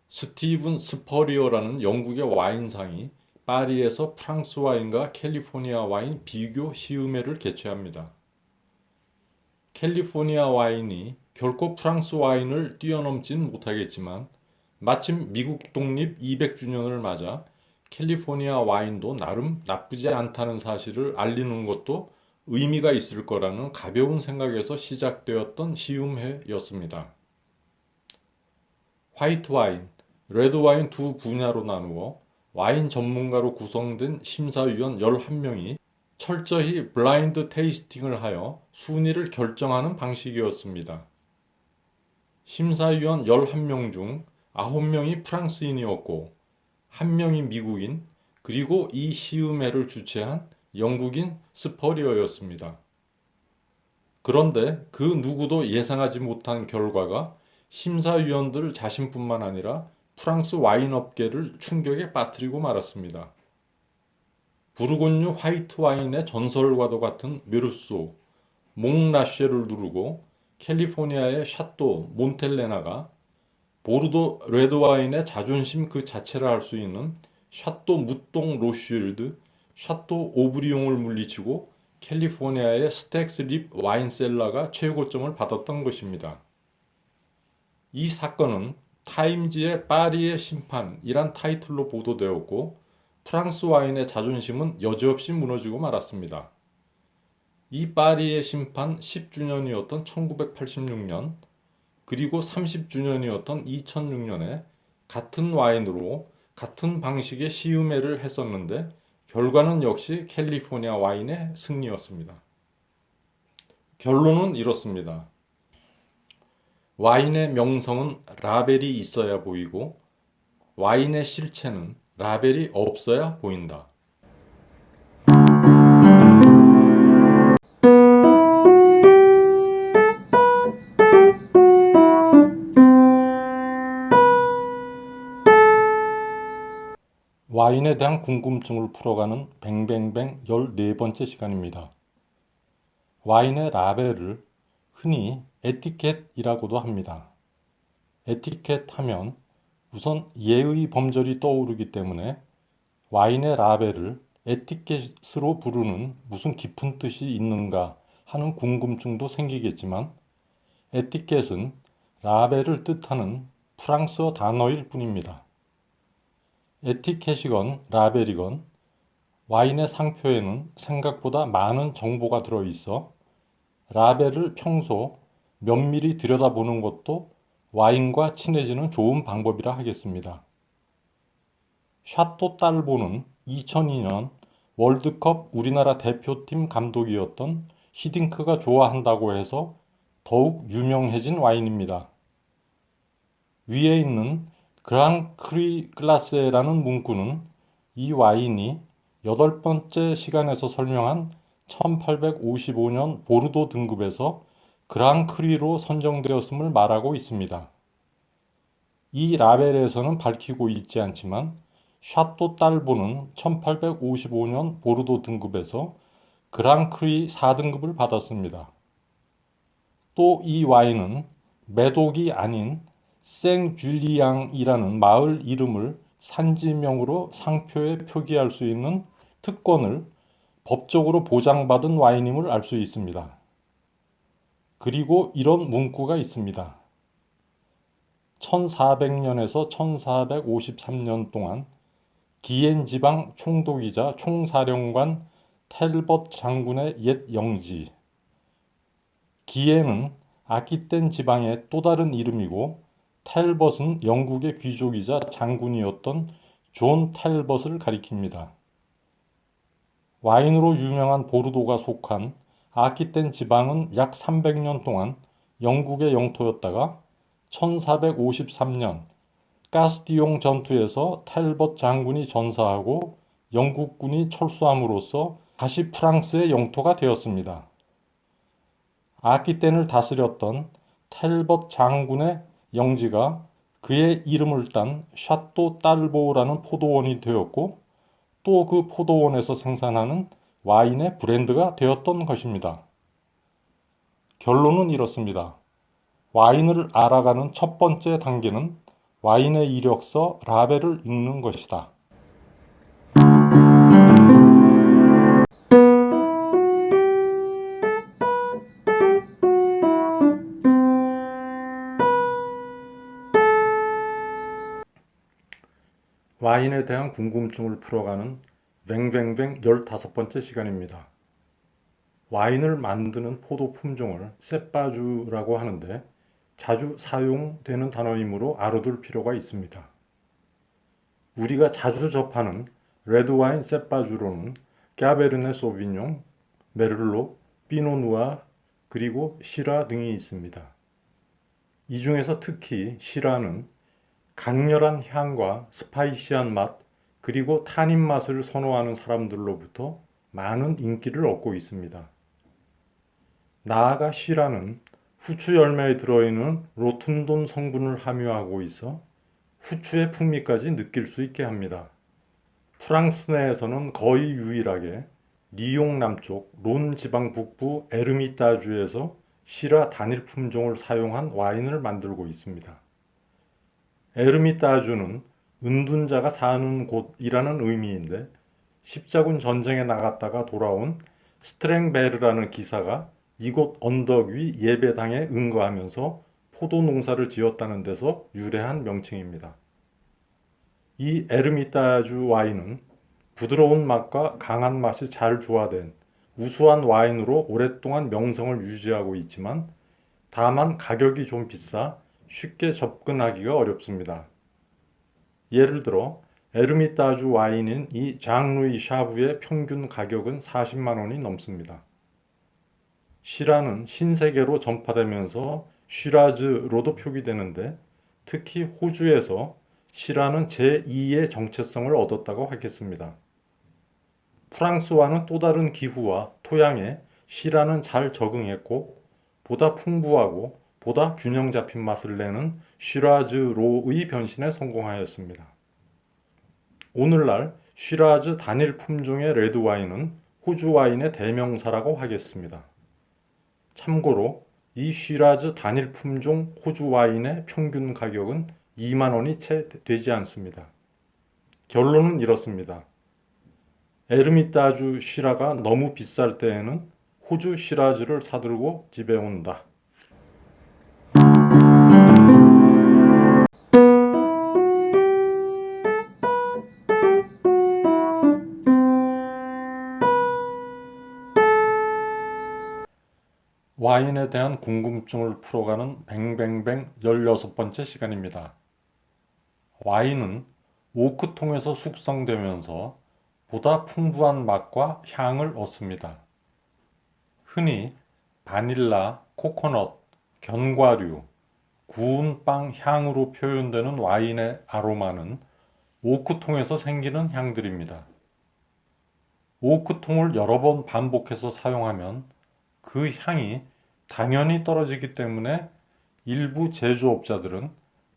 스티븐 스퍼리어라는 영국의 와인상이 파리에서 프랑스 와인과 캘리포니아 와인 비교 시음회를 개최합니다. 캘리포니아 와인이 결코 프랑스 와인을 뛰어넘진 못하겠지만 마침 미국 독립 200주년을 맞아 캘리포니아 와인도 나름 나쁘지 않다는 사실을 알리는 것도 의미가 있을 거라는 가벼운 생각에서 시작되었던 시음회였습니다. 화이트 와인, 레드 와인 두 분야로 나누어 와인 전문가로 구성된 심사위원 11명이 철저히 블라인드 테이스팅을 하여 순위를 결정하는 방식이었습니다. 심사위원 11명 중 9명이 프랑스인이었고 1명이 미국인, 그리고 이 시음회를 주최한 영국인 스퍼리어였습니다. 그런데 그 누구도 예상하지 못한 결과가 심사위원들 자신뿐만 아니라 프랑스 와인 업계를 충격에 빠뜨리고 말았습니다. 부르곤유 화이트 와인의 전설과도 같은 메르소, 몽라쉐를 누르고 캘리포니아의 샤또 몬텔레나가 보르도 레드 와인의 자존심 그 자체라 할 수 있는 샤또 무똥 로쉴드, 샤또 오브리옹을 물리치고 캘리포니아의 스택스 립 와인셀러가 최고점을 받았던 것입니다. 이 사건은 타임지의 파리의 심판이란 타이틀로 보도되었고 프랑스 와인의 자존심은 여지없이 무너지고 말았습니다. 이 파리의 심판 10주년이었던 1986년 그리고 30주년이었던 2006년에 같은 와인으로 같은 방식의 시음회를 했었는데 결과는 역시 캘리포니아 와인의 승리였습니다. 결론은 이렇습니다. 와인의 명성은 라벨이 있어야 보이고 와인의 실체는 라벨이 없어야 보인다. 와인에 대한 궁금증을 풀어가는 뱅뱅뱅 14번째 시간입니다. 와인의 라벨을 흔히 에티켓이라고도 합니다. 에티켓 하면 우선 예의 범절이 떠오르기 때문에 와인의 라벨을 에티켓으로 부르는 무슨 깊은 뜻이 있는가 하는 궁금증도 생기겠지만 에티켓은 라벨을 뜻하는 프랑스어 단어일 뿐입니다. 에티켓이건 라벨이건 와인의 상표에는 생각보다 많은 정보가 들어있어 라벨을 평소 면밀히 들여다보는 것도 와인과 친해지는 좋은 방법이라 하겠습니다. 샤또 딸보는 2002년 월드컵 우리나라 대표팀 감독이었던 히딩크가 좋아한다고 해서 더욱 유명해진 와인입니다. 위에 있는 그랑크리 글라세라는 문구는 이 와인이 8번째 시간에서 설명한 1855년 보르도 등급에서 그랑크리로 선정되었음을 말하고 있습니다. 이 라벨에서는 밝히고 있지 않지만 샤또 딸보는 1855년 보르도 등급에서 그랑크리 4등급을 받았습니다. 또 이 와인은 메독이 아닌 생줄리앙이라는 마을 이름을 산지명으로 상표에 표기할 수 있는 특권을 법적으로 보장받은 와인임을 알 수 있습니다. 그리고 이런 문구가 있습니다. 1400년에서 1453년 동안 기엔 지방 총독이자 총사령관 텔벗 장군의 옛 영지. 기엔은 아키텐 지방의 또 다른 이름이고 텔벗은 영국의 귀족이자 장군이었던 존 텔벗을 가리킵니다. 와인으로 유명한 보르도가 속한 아키텐 지방은 약 300년 동안 영국의 영토였다가 1453년 가스티용 전투에서 텔벗 장군이 전사하고 영국군이 철수함으로써 다시 프랑스의 영토가 되었습니다. 아키텐을 다스렸던 텔벗 장군의 영지가 그의 이름을 딴 샤또 딸보라는 포도원이 되었고 또 그 포도원에서 생산하는 와인의 브랜드가 되었던 것입니다. 결론은 이렇습니다. 와인을 알아가는 첫 번째 단계는 와인의 이력서 라벨을 읽는 것이다. 와인에 대한 궁금증을 풀어가는 뱅뱅뱅 15번째 시간입니다. 와인을 만드는 포도 품종을 세빠주라고 하는데 자주 사용되는 단어이므로 알아둘 필요가 있습니다. 우리가 자주 접하는 레드와인 세빠주로는 까베르네 소비뇽, 메를로, 피노누아, 그리고 시라 등이 있습니다. 이 중에서 특히 시라는 강렬한 향과 스파이시한 맛, 그리고 탄닌 맛을 선호하는 사람들로부터 많은 인기를 얻고 있습니다. 나아가 시라는 후추 열매에 들어있는 로툰돈 성분을 함유하고 있어 후추의 풍미까지 느낄 수 있게 합니다. 프랑스 내에서는 거의 유일하게 리옹 남쪽 론 지방 북부 에르미따주에서 시라 단일 품종을 사용한 와인을 만들고 있습니다. 에르미따주는 은둔자가 사는 곳이라는 의미인데 십자군 전쟁에 나갔다가 돌아온 스트랭베르라는 기사가 이곳 언덕 위 예배당에 응거하면서 포도 농사를 지었다는 데서 유래한 명칭입니다. 이 에르미따주 와인은 부드러운 맛과 강한 맛이 잘 조화된 우수한 와인으로 오랫동안 명성을 유지하고 있지만 다만 가격이 좀 비싸 쉽게 접근하기가 어렵습니다. 예를 들어 에르미따주 와인인 이 장루이 샤브의 평균 가격은 40만 원이 넘습니다. 시라는 신세계로 전파되면서 쉬라즈로도 표기되는데 특히 호주에서 시라는 제2의 정체성을 얻었다고 하겠습니다. 프랑스와는 또 다른 기후와 토양에 시라는 잘 적응했고 보다 풍부하고 보다 균형 잡힌 맛을 내는 쉬라즈로의 변신에 성공하였습니다. 오늘날 쉬라즈 단일 품종의 레드와인은 호주 와인의 대명사라고 하겠습니다. 참고로 이 쉬라즈 단일 품종 호주 와인의 평균 가격은 2만 원이 채 되지 않습니다. 결론은 이렇습니다. 에르미따주 시라가 너무 비쌀 때에는 호주 시라즈를 사들고 집에 온다. 와인에 대한 궁금증을 풀어가는 뱅뱅뱅 16번째 시간입니다. 와인은 오크통에서 숙성되면서 보다 풍부한 맛과 향을 얻습니다. 흔히 바닐라, 코코넛, 견과류, 구운 빵 향으로 표현되는 와인의 아로마는 오크통에서 생기는 향들입니다. 오크통을 여러 번 반복해서 사용하면 그 향이 당연히 떨어지기 때문에 일부 제조업자들은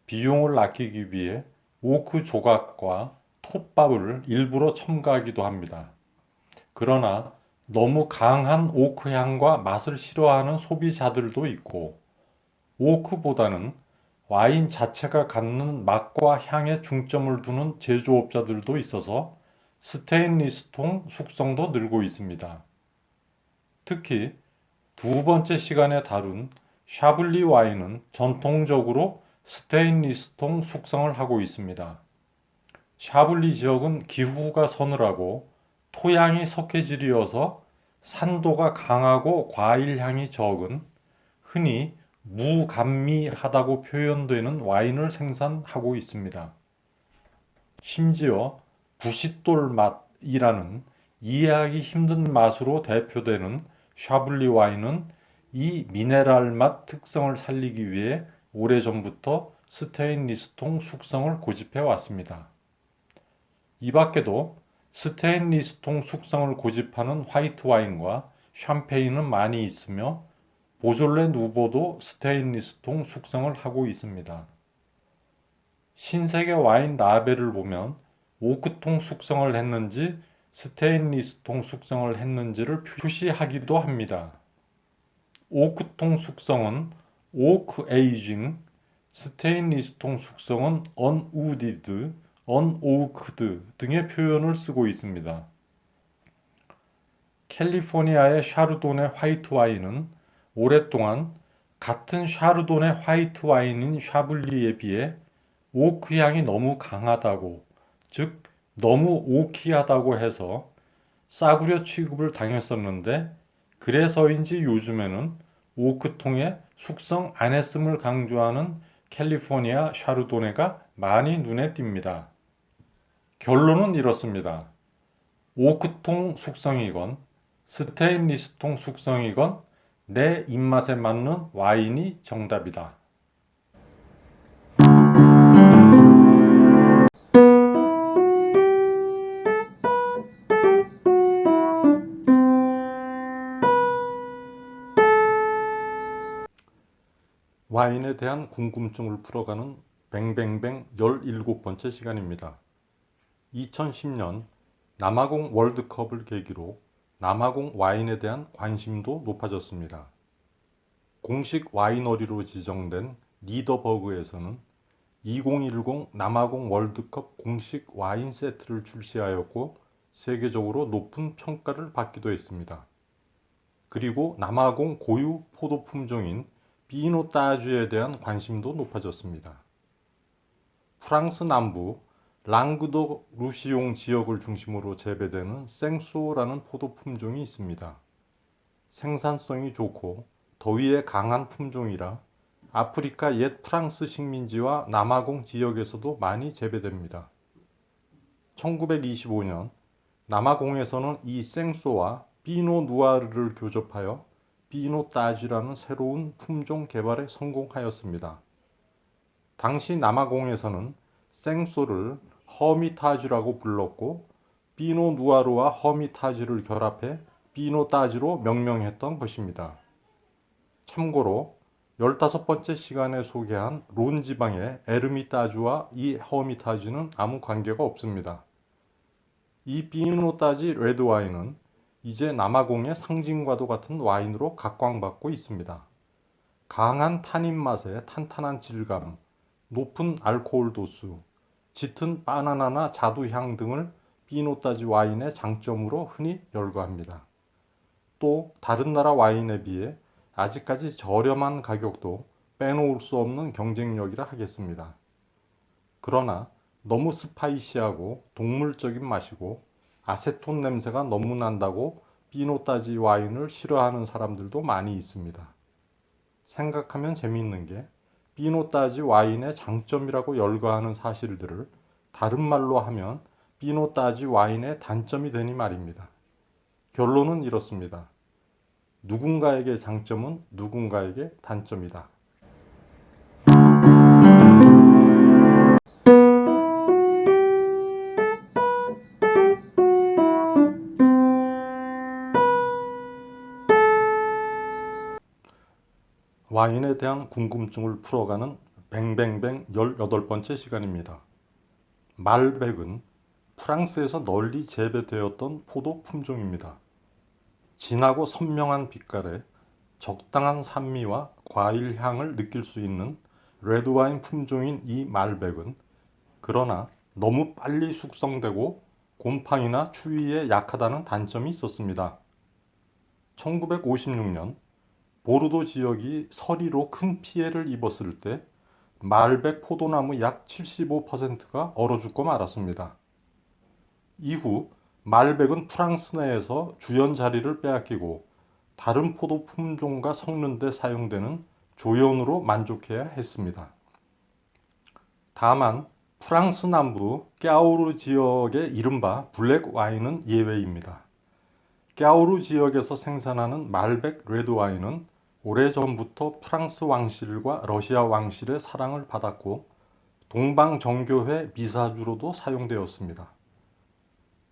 비용을 아끼기 위해 오크 조각과 톱밥을 일부러 첨가하기도 합니다. 그러나 너무 강한 오크 향과 맛을 싫어하는 소비자들도 있고, 오크보다는 와인 자체가 갖는 맛과 향에 중점을 두는 제조업자들도 있어서 스테인리스통 숙성도 늘고 있습니다. 특히 두 번째 시간에 다룬 샤블리 와인은 전통적으로 스테인리스통 숙성을 하고 있습니다. 샤블리 지역은 기후가 서늘하고 토양이 석회질이어서 산도가 강하고 과일향이 적은 흔히 무감미하다고 표현되는 와인을 생산하고 있습니다. 심지어 부싯돌 맛이라는 이해하기 힘든 맛으로 대표되는 샤블리 와인은 이 미네랄 맛 특성을 살리기 위해 오래전부터 스테인리스통 숙성을 고집해 왔습니다. 이 밖에도 스테인리스통 숙성을 고집하는 화이트 와인과 샴페인은 많이 있으며 보졸레 누보도 스테인리스통 숙성을 하고 있습니다. 신세계 와인 라벨을 보면 오크통 숙성을 했는지 스테인리스통 숙성을 했는지를 표시하기도 합니다. 오크통 숙성은 오크 에이징, 스테인리스통 숙성은 언우디드, 언오크드 등의 표현을 쓰고 있습니다. 캘리포니아의 샤르도네 화이트 와인은 오랫동안 같은 샤르도네 화이트 와인인 샤블리에 비해 오크 향이 너무 강하다고, 즉 너무 오키하다고 해서 싸구려 취급을 당했었는데, 그래서인지 요즘에는 오크통에 숙성 안 했음을 강조하는 캘리포니아 샤르도네가 많이 눈에 띕니다. 결론은 이렇습니다. 오크통 숙성이건 스테인리스통 숙성이건 내 입맛에 맞는 와인이 정답이다. 와인에 대한 궁금증을 풀어가는 뱅뱅뱅 17번째 시간입니다. 2010년 남아공 월드컵을 계기로 남아공 와인에 대한 관심도 높아졌습니다. 공식 와이너리로 지정된 니더버그에서는 2010 남아공 월드컵 공식 와인 세트를 출시하였고 세계적으로 높은 평가를 받기도 했습니다. 그리고 남아공 고유 포도 품종인 비노따주에 대한 관심도 높아졌습니다. 프랑스 남부 랑그도 루시옹 지역을 중심으로 재배되는 생소라는 포도 품종이 있습니다. 생산성이 좋고 더위에 강한 품종이라 아프리카 옛 프랑스 식민지와 남아공 지역에서도 많이 재배됩니다. 1925년 남아공에서는 이 생소와 피노 누아르를 교접하여 비노따지라는 새로운 품종 개발에 성공하였습니다. 당시 남아공에서는 생소를 허미타지라고 불렀고 피노 누아르와 허미타지를 결합해 비노따지로 명명했던 것입니다. 참고로 15번째 시간에 소개한 론 지방의 에르미따주와 이 허미타지는 아무 관계가 없습니다. 이 비노따지 레드와인은 이제 남아공의 상징과도 같은 와인으로 각광받고 있습니다. 강한 탄닌 맛에 탄탄한 질감, 높은 알코올 도수, 짙은 바나나나 자두향 등을 비노따지 와인의 장점으로 흔히 열거합니다. 또 다른 나라 와인에 비해 아직까지 저렴한 가격도 빼놓을 수 없는 경쟁력이라 하겠습니다. 그러나 너무 스파이시하고 동물적인 맛이고 아세톤 냄새가 너무 난다고 비노따지 와인을 싫어하는 사람들도 많이 있습니다. 생각하면 재미있는 게 비노따지 와인의 장점이라고 열거하는 사실들을 다른 말로 하면 비노따지 와인의 단점이 되니 말입니다. 결론은 이렇습니다. 누군가에게 장점은 누군가에게 단점이다. 와인에 대한 궁금증을 풀어가는 뱅뱅뱅 18번째 시간입니다. 말백은 프랑스에서 널리 재배되었던 포도 품종입니다. 진하고 선명한 빛깔에 적당한 산미와 과일 향을 느낄 수 있는 레드와인 품종인 이 말백은 그러나 너무 빨리 숙성되고 곰팡이나 추위에 약하다는 단점이 있었습니다. 1956년 보르도 지역이 서리로 큰 피해를 입었을 때 말백 포도나무 약 75%가 얼어 죽고 말았습니다. 이후 말백은 프랑스 내에서 주연 자리를 빼앗기고 다른 포도 품종과 섞는 데 사용되는 조연으로 만족해야 했습니다. 다만 프랑스 남부 까우르 지역의 이른바 블랙 와인은 예외입니다. 까우르 지역에서 생산하는 말백 레드 와인은 오래전부터 프랑스 왕실과 러시아 왕실의 사랑을 받았고 동방정교회 미사주로도 사용되었습니다.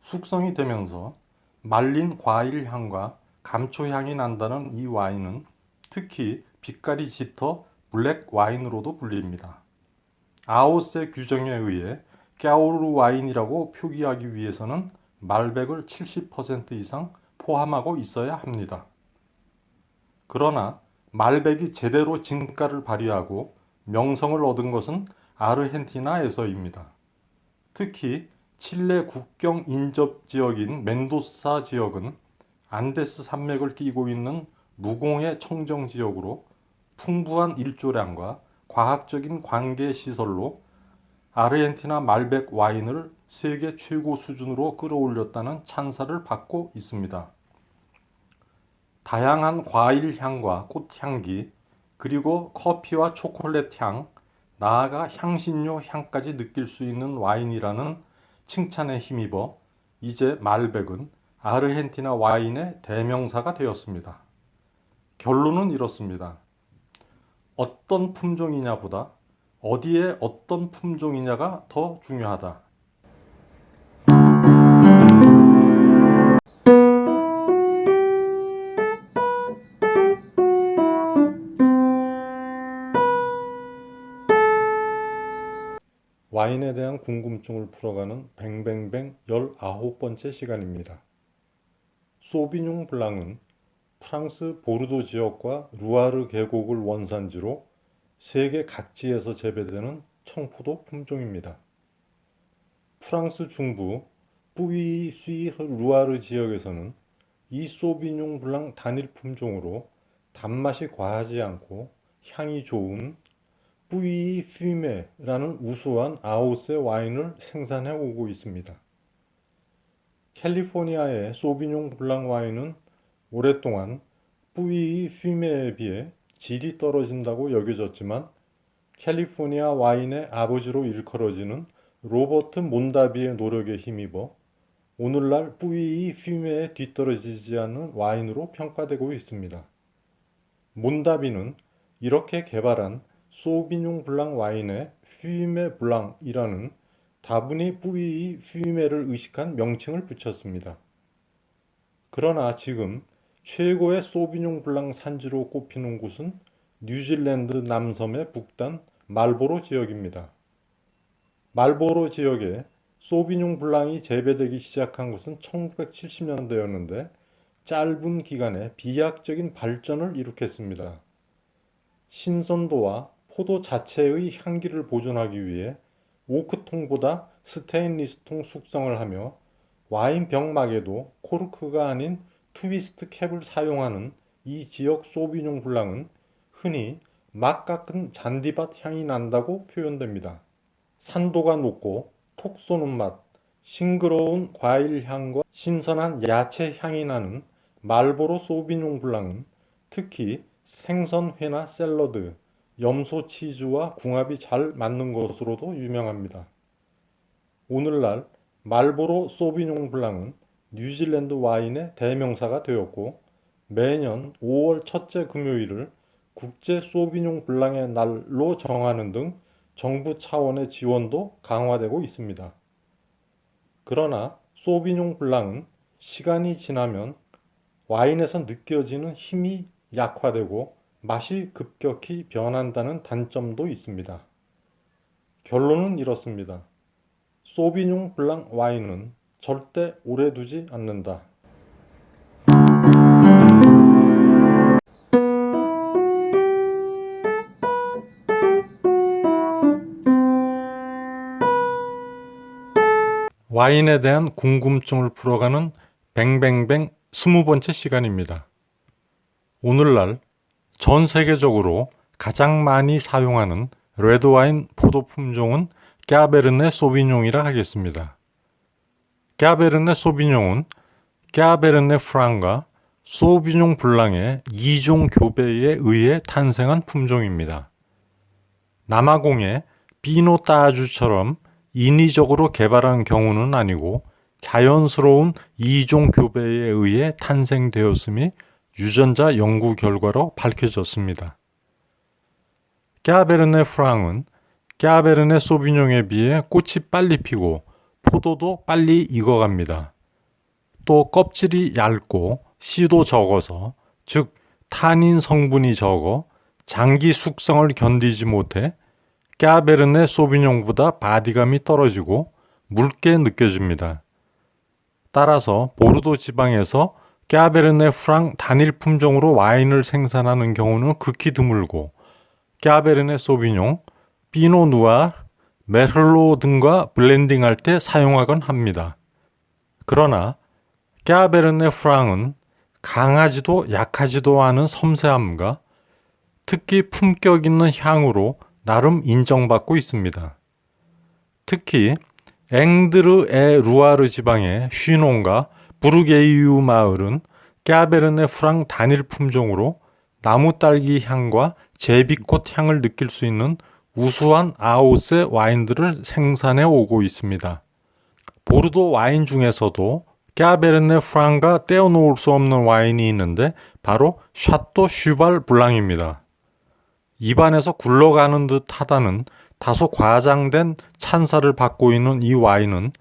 숙성이 되면서 말린 과일 향과 감초 향이 난다는 이 와인은 특히 빛깔이 짙어 블랙 와인으로도 불립니다. 아오세 규정에 의해 까우르 와인이라고 표기하기 위해서는 말백을 70% 이상 포함하고 있어야 합니다. 그러나 말백이 제대로 진가를 발휘하고 명성을 얻은 것은 아르헨티나에서입니다. 특히 칠레 국경 인접 지역인 멘도사 지역은 안데스 산맥을 끼고 있는 무공해 청정 지역으로 풍부한 일조량과 과학적인 관계 시설로 아르헨티나 말백 와인을 세계 최고 수준으로 끌어올렸다는 찬사를 받고 있습니다. 다양한 과일 향과 꽃향기, 그리고 커피와 초콜릿 향, 나아가 향신료 향까지 느낄 수 있는 와인이라는 칭찬에 힘입어 이제 말백은 아르헨티나 와인의 대명사가 되었습니다. 결론은 이렇습니다. 어떤 품종이냐보다 어디에 어떤 품종이냐가 더 중요하다. 와인에 대한 궁금증을 풀어가는 뱅뱅뱅 19번째 시간입니다. 소비뇽 블랑은 프랑스 보르도 지역과 루아르 계곡을 원산지로 세계 각지에서 재배되는 청포도 품종입니다. 프랑스 중부 뿌이 수이 루아르 지역에서는 이 소비뇽 블랑 단일 품종으로 단맛이 과하지 않고 향이 좋은 뿌이 퓨메라는 우수한 아오세 와인을 생산해 오고 있습니다. 캘리포니아의 소비뇽 블랑 와인은 오랫동안 뿌이 퓨메에 비해 질이 떨어진다고 여겨졌지만 캘리포니아 와인의 아버지로 일컬어지는 로버트 몬다비의 노력에 힘입어 오늘날 뿌이 퓨메에 뒤떨어지지 않는 와인으로 평가되고 있습니다. 몬다비는 이렇게 개발한 소비뇽 블랑 와인에 퓨메 블랑이라는 다분히 뿌이 퓨메를 의식한 명칭을 붙였습니다. 그러나 지금 최고의 소비뇽 블랑 산지로 꼽히는 곳은 뉴질랜드 남섬의 북단 말보로 지역입니다. 말보로 지역에 소비뇽 블랑이 재배되기 시작한 것은 1970년대였는데 짧은 기간에 비약적인 발전을 일으켰습니다. 신선도와 포도 자체의 향기를 보존하기 위해 오크통보다 스테인리스통 숙성을 하며 와인 병막에도 코르크가 아닌 트위스트 캡을 사용하는 이 지역 소비뇽 블랑은 흔히 막 깎은 잔디밭 향이 난다고 표현됩니다. 산도가 높고 톡 쏘는 맛, 싱그러운 과일 향과 신선한 야채 향이 나는 말보로 소비뇽 블랑은 특히 생선회나 샐러드, 염소 치즈와 궁합이 잘 맞는 것으로도 유명합니다. 오늘날 말보로 소비뇽 블랑은 뉴질랜드 와인의 대명사가 되었고 매년 5월 첫째 금요일을 국제 소비뇽 블랑의 날로 정하는 등 정부 차원의 지원도 강화되고 있습니다. 그러나 소비뇽 블랑은 시간이 지나면 와인에서 느껴지는 힘이 약화되고 맛이 급격히 변한다는 단점도 있습니다. 결론은 이렇습니다. 소비뇽 블랑 와인은 절대 오래 두지 않는다. 와인에 대한 궁금증을 풀어가는 뱅뱅뱅 20번째 시간입니다. 오늘날 전 세계적으로 가장 많이 사용하는 레드와인 포도 품종은 까베르네 소비뇽이라 하겠습니다. 까베르네 소비뇽은 까베르네 프랑과 소비뇽 블랑의 2종 교배에 의해 탄생한 품종입니다. 남아공의 피노 따주처럼 인위적으로 개발한 경우는 아니고 자연스러운 2종 교배에 의해 탄생되었음이 유전자 연구 결과로 밝혀졌습니다. 까베르네 프랑은 까베르네 소비뇽에 비해 꽃이 빨리 피고 포도도 빨리 익어갑니다. 또 껍질이 얇고 씨도 적어서, 즉 타닌 성분이 적어 장기 숙성을 견디지 못해 까베르네 소비뇽보다 바디감이 떨어지고 묽게 느껴집니다. 따라서 보르도 지방에서 까베르네 프랑 단일 품종으로 와인을 생산하는 경우는 극히 드물고 까베르네 소비뇽, 피노 누아르, 메를로 등과 블렌딩할 때 사용하곤 합니다. 그러나 까베르네 프랑은 강하지도 약하지도 않은 섬세함과 특히 품격 있는 향으로 나름 인정받고 있습니다. 특히 앵드르-에-루아르 지방의 쉬농과 부르게이유 마을은 까베르네 프랑 단일 품종으로 나무딸기 향과 제비꽃 향을 느낄 수 있는 우수한 아오세 와인들을 생산해 오고 있습니다. 보르도 와인 중에서도 까베르네 프랑과 떼어놓을 수 없는 와인이 있는데 바로 샤또 슈발 블랑입니다. 입안에서 굴러가는 듯 하다는 다소 과장된 찬사를 받고 있는 이 와인은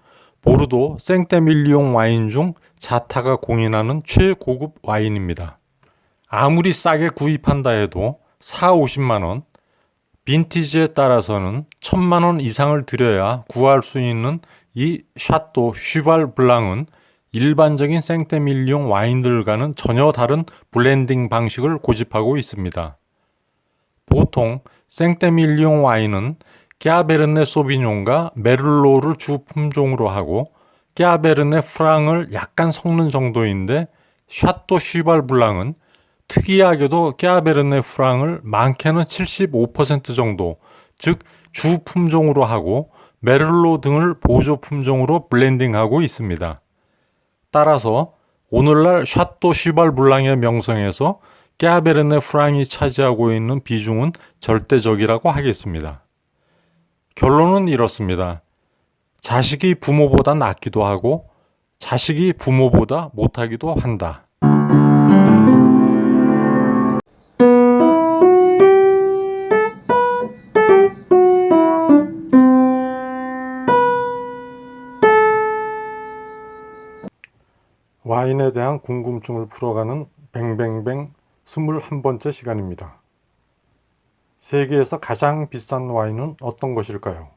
보르도 생떼밀리옹 와인 중 자타가 공인하는 최고급 와인입니다. 아무리 싸게 구입한다 해도 4, 50만 원, 빈티지에 따라서는 1000만 원 이상을 들여야 구할 수 있는 이 샤또 슈발 블랑은 일반적인 생떼밀리옹 와인들과는 전혀 다른 블렌딩 방식을 고집하고 있습니다. 보통 생떼밀리옹 와인은 까베르네 소비뇽과 메를로를 주 품종으로 하고 까베르네 프랑을 약간 섞는 정도인데 샤또 슈발 블랑은 특이하게도 까베르네 프랑을 많게는 75% 정도, 즉 주 품종으로 하고 메를로 등을 보조 품종으로 블렌딩하고 있습니다. 따라서 오늘날 샤또 슈발 블랑의 명성에서 까베르네 프랑이 차지하고 있는 비중은 절대적이라고 하겠습니다. 결론은 이렇습니다. 자식이 부모보다 낫기도 하고 자식이 부모보다 못하기도 한다. 와인에 대한 궁금증을 풀어가는 뱅뱅뱅 21번째 시간입니다. 세계에서 가장 비싼 와인은 어떤 것일까요?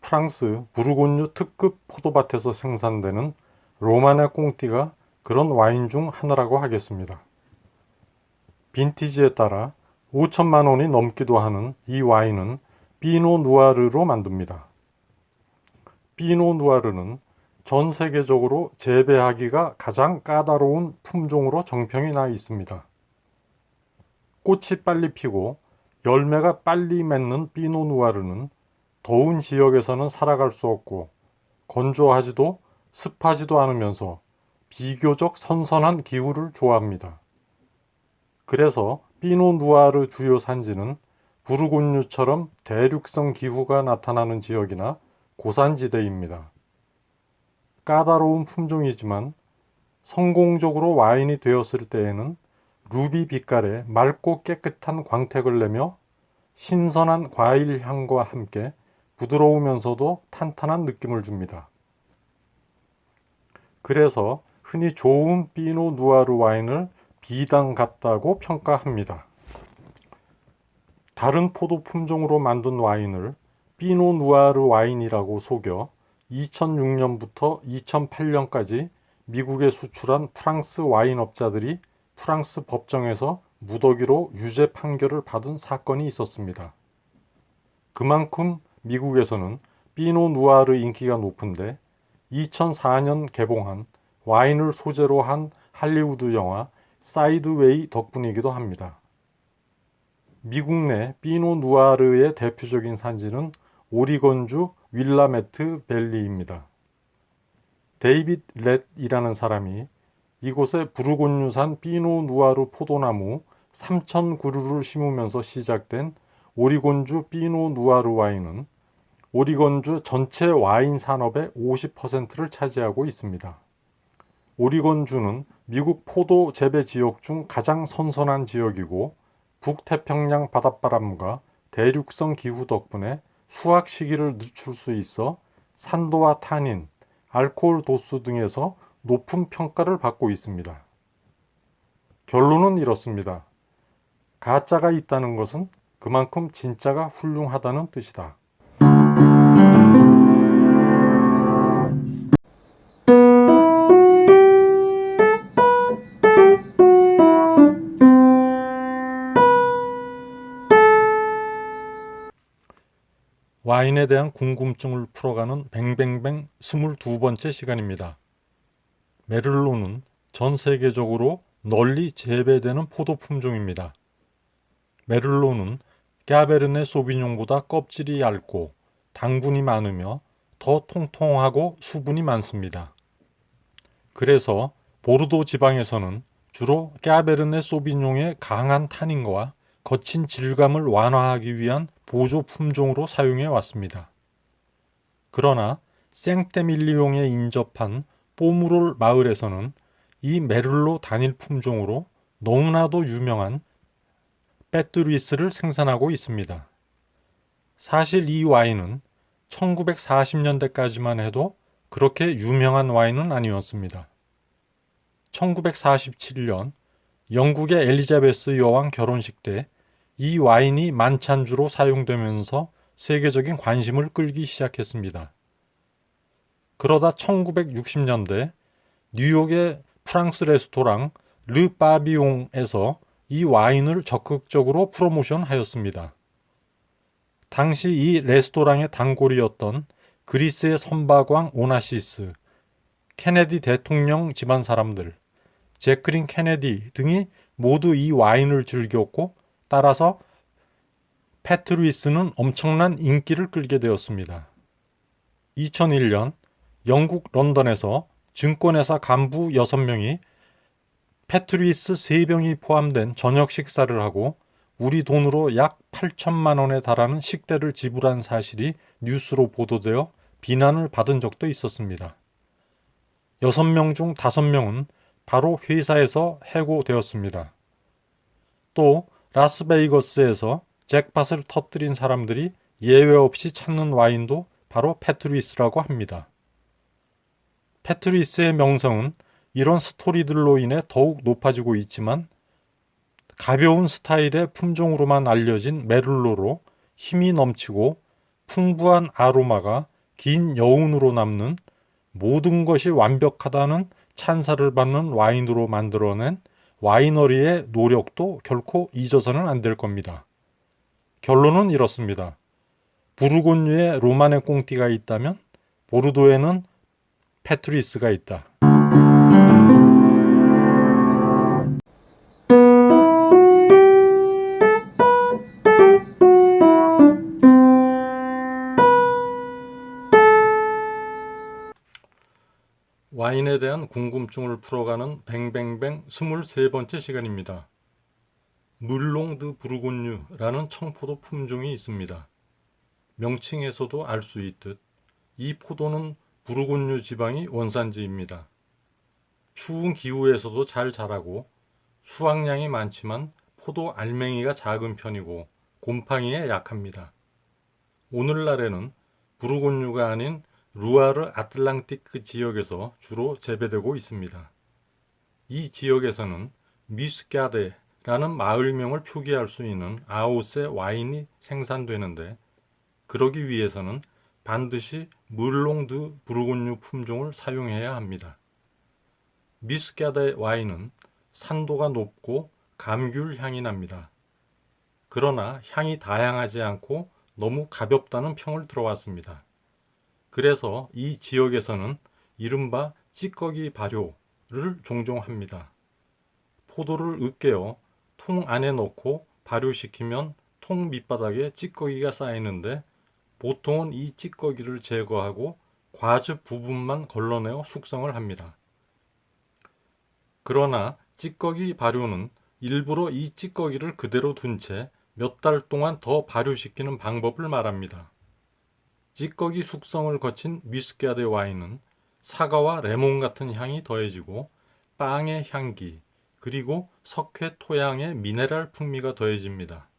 프랑스 부르고뉴 특급 포도밭에서 생산되는 로마네 꽁띠가 그런 와인 중 하나라고 하겠습니다. 빈티지에 따라 5천만 원이 넘기도 하는 이 와인은 피노 누아르로 만듭니다. 피노 누아르는 전 세계적으로 재배하기가 가장 까다로운 품종으로 정평이 나 있습니다. 꽃이 빨리 피고 열매가 빨리 맺는 피노 누아르는 더운 지역에서는 살아갈 수 없고 건조하지도 습하지도 않으면서 비교적 선선한 기후를 좋아합니다. 그래서 피노 누아르 주요 산지는 부르고뉴처럼 대륙성 기후가 나타나는 지역이나 고산지대입니다. 까다로운 품종이지만 성공적으로 와인이 되었을 때에는 루비 빛깔의 맑고 깨끗한 광택을 내며 신선한 과일 향과 함께 부드러우면서도 탄탄한 느낌을 줍니다. 그래서 흔히 좋은 피노 누아르 와인을 비당 같다고 평가합니다. 다른 포도 품종으로 만든 와인을 피노 누아르 와인이라고 속여 2006년부터 2008년까지 미국에 수출한 프랑스 와인업자들이 프랑스 법정에서 무더기로 유죄 판결을 받은 사건이 있었습니다. 그만큼 미국에서는 피노 누아르 인기가 높은데 2004년 개봉한 와인을 소재로 한 할리우드 영화 사이드웨이 덕분이기도 합니다. 미국 내 피노 누아르의 대표적인 산지는 오리건주 윌라메트 밸리입니다. 데이빗 렛이라는 사람이 이곳에 부르곤유산 피노 누아르 포도나무 3,000그루를 심으면서 시작된 오리곤주 피노 누아르 와인은 오리건주 전체 와인 산업의 50%를 차지하고 있습니다. 오리건주는 미국 포도 재배 지역 중 가장 선선한 지역이고 북태평양 바닷바람과 대륙성 기후 덕분에 수확 시기를 늦출 수 있어 산도와 타닌, 알코올 도수 등에서 높은 평가를 받고 있습니다. 결론은 이렇습니다. 가짜가 있다는 것은 그만큼 진짜가 훌륭하다는 뜻이다. 와인에 대한 궁금증을 풀어가는 뱅뱅뱅 22번째 시간입니다. 메를로는 전 세계적으로 널리 재배되는 포도 품종입니다. 메를로는 까베르네 소비뇽보다 껍질이 얇고 당분이 많으며 더 통통하고 수분이 많습니다. 그래서 보르도 지방에서는 주로 까베르네 소비뇽의 강한 타닌과 거친 질감을 완화하기 위한 보조 품종으로 사용해 왔습니다. 그러나 생떼밀리옹에 인접한 뽀무롤 마을에서는 이 메를로 단일 품종으로 너무나도 유명한 빼뚜리스를 생산하고 있습니다. 사실 이 와인은 1940년대까지만 해도 그렇게 유명한 와인은 아니었습니다. 1947년 영국의 엘리자베스 여왕 결혼식 때 이 와인이 만찬주로 사용되면서 세계적인 관심을 끌기 시작했습니다. 그러다 1960년대 뉴욕의 프랑스 레스토랑 르 파비옹에서 이 와인을 적극적으로 프로모션하였습니다. 당시 이 레스토랑의 단골이었던 그리스의 선박왕 오나시스, 케네디 대통령 집안 사람들, 제클린 케네디 등이 모두 이 와인을 즐겼고 따라서 패트루이스는 엄청난 인기를 끌게 되었습니다. 2001년 영국 런던에서 증권회사 간부 6명이 패트루이스 3병이 포함된 저녁 식사를 하고 우리 돈으로 약 8천만 원에 달하는 식대를 지불한 사실이 뉴스로 보도되어 비난을 받은 적도 있었습니다. 6명 중 5명은 바로 회사에서 해고되었습니다. 또 라스베이거스에서 잭팟을 터뜨린 사람들이 예외 없이 찾는 와인도 바로 패트루이스라고 합니다. 패트루이스의 명성은 이런 스토리들로 인해 더욱 높아지고 있지만 가벼운 스타일의 품종으로만 알려진 메를로로 힘이 넘치고 풍부한 아로마가 긴 여운으로 남는 모든 것이 완벽하다는 찬사를 받는 와인으로 만들어낸 와이너리의 노력도 결코 잊어서는 안 될 겁니다. 결론은 이렇습니다. 부르곤유에 로마네 꽁띠가 있다면 보르도에는 패트루이스가 있다. 와인에 대한 궁금증을 풀어가는 뱅뱅뱅 23번째 시간입니다. 물롱 드 부르곤유라는 청포도 품종이 있습니다. 명칭에서도 알 수 있듯 이 포도는 부르곤유 지방이 원산지입니다. 추운 기후에서도 잘 자라고 수확량이 많지만 포도 알맹이가 작은 편이고 곰팡이에 약합니다. 오늘날에는 부르곤유가 아닌 루아르 아틀랑티크 지역에서 주로 재배되고 있습니다. 이 지역에서는 미스카데라는 마을명을 표기할 수 있는 아웃의 와인이 생산되는데 그러기 위해서는 반드시 물롱 드 부르고뉴 품종을 사용해야 합니다. 미스카데 와인은 산도가 높고 감귤 향이 납니다. 그러나 향이 다양하지 않고 너무 가볍다는 평을 들어왔습니다. 그래서 이 지역에서는 이른바 찌꺼기 발효를 종종 합니다. 포도를 으깨어 통 안에 넣고 발효시키면 통 밑바닥에 찌꺼기가 쌓이는데 보통은 이 찌꺼기를 제거하고 과즙 부분만 걸러내어 숙성을 합니다. 그러나 찌꺼기 발효는 일부러 이 찌꺼기를 그대로 둔 채 몇 달 동안 더 발효시키는 방법을 말합니다. 찌꺼기 숙성을 거친 미스카데 와인은 사과와 레몬 같은 향이 더해지고 빵의 향기, 그리고 석회 토양의 미네랄 풍미가 더해집니다.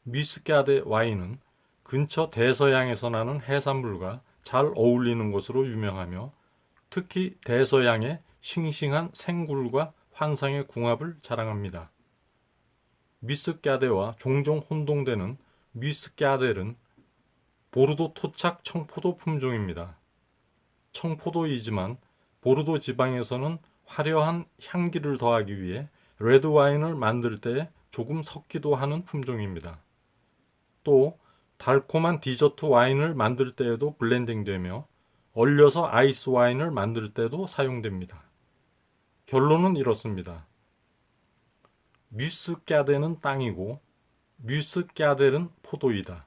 미스카데 와인은 근처 대서양에서 나는 해산물과 잘 어울리는 것으로 유명하며 특히 대서양의 싱싱한 생굴과 환상의 궁합을 자랑합니다. 미스카데와 종종 혼동되는 미스카델은 보르도 토착 청포도 품종입니다. 청포도이지만 보르도 지방에서는 화려한 향기를 더하기 위해 레드 와인을 만들 때 조금 섞기도 하는 품종입니다. 또 달콤한 디저트 와인을 만들 때에도 블렌딩되며 얼려서 아이스 와인을 만들 때도 사용됩니다. 결론은 이렇습니다. 뮤스카델은 땅이고 뮤스카델은 포도이다.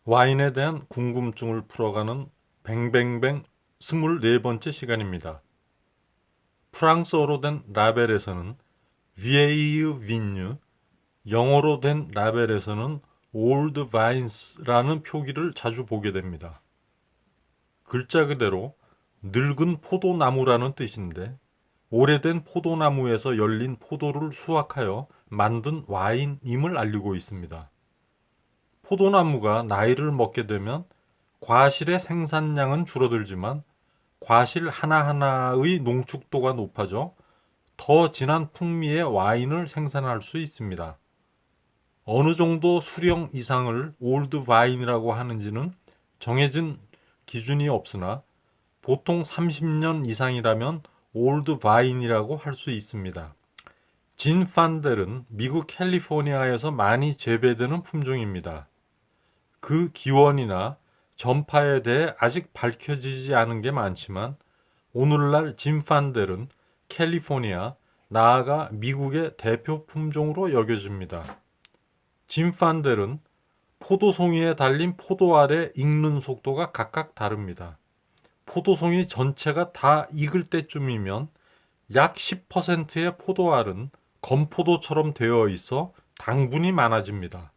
와인에 대한 궁금증을 풀어가는 뱅뱅뱅 24번째 시간입니다. 프랑스어로 된 라벨에서는 비에이유 빈뉴, 영어로 된 라벨에서는 올드 바인스라는 표기를 자주 보게 됩니다. 글자 그대로 늙은 포도나무라는 뜻인데 오래된 포도나무에서 열린 포도를 수확하여 만든 와인임을 알리고 있습니다. 포도나무가 나이를 먹게 되면 과실의 생산량은 줄어들지만 과실 하나하나의 농축도가 높아져 더 진한 풍미의 와인을 생산할 수 있습니다. 어느 정도 수령 이상을 올드 와인이라고 하는지는 정해진 기준이 없으나 보통 30년 이상이라면 올드 와인이라고 할 수 있습니다. 진판델은 미국 캘리포니아에서 많이 재배되는 품종입니다. 그 기원이나 전파에 대해 아직 밝혀지지 않은 게 많지만 오늘날 진판델은 캘리포니아, 나아가 미국의 대표 품종으로 여겨집니다. 진판델은 포도송이에 달린 포도 알의 익는 속도가 각각 다릅니다. 포도송이 전체가 다 익을 때쯤이면 약 10%의 포도알은 건포도처럼 되어 있어 당분이 많아집니다.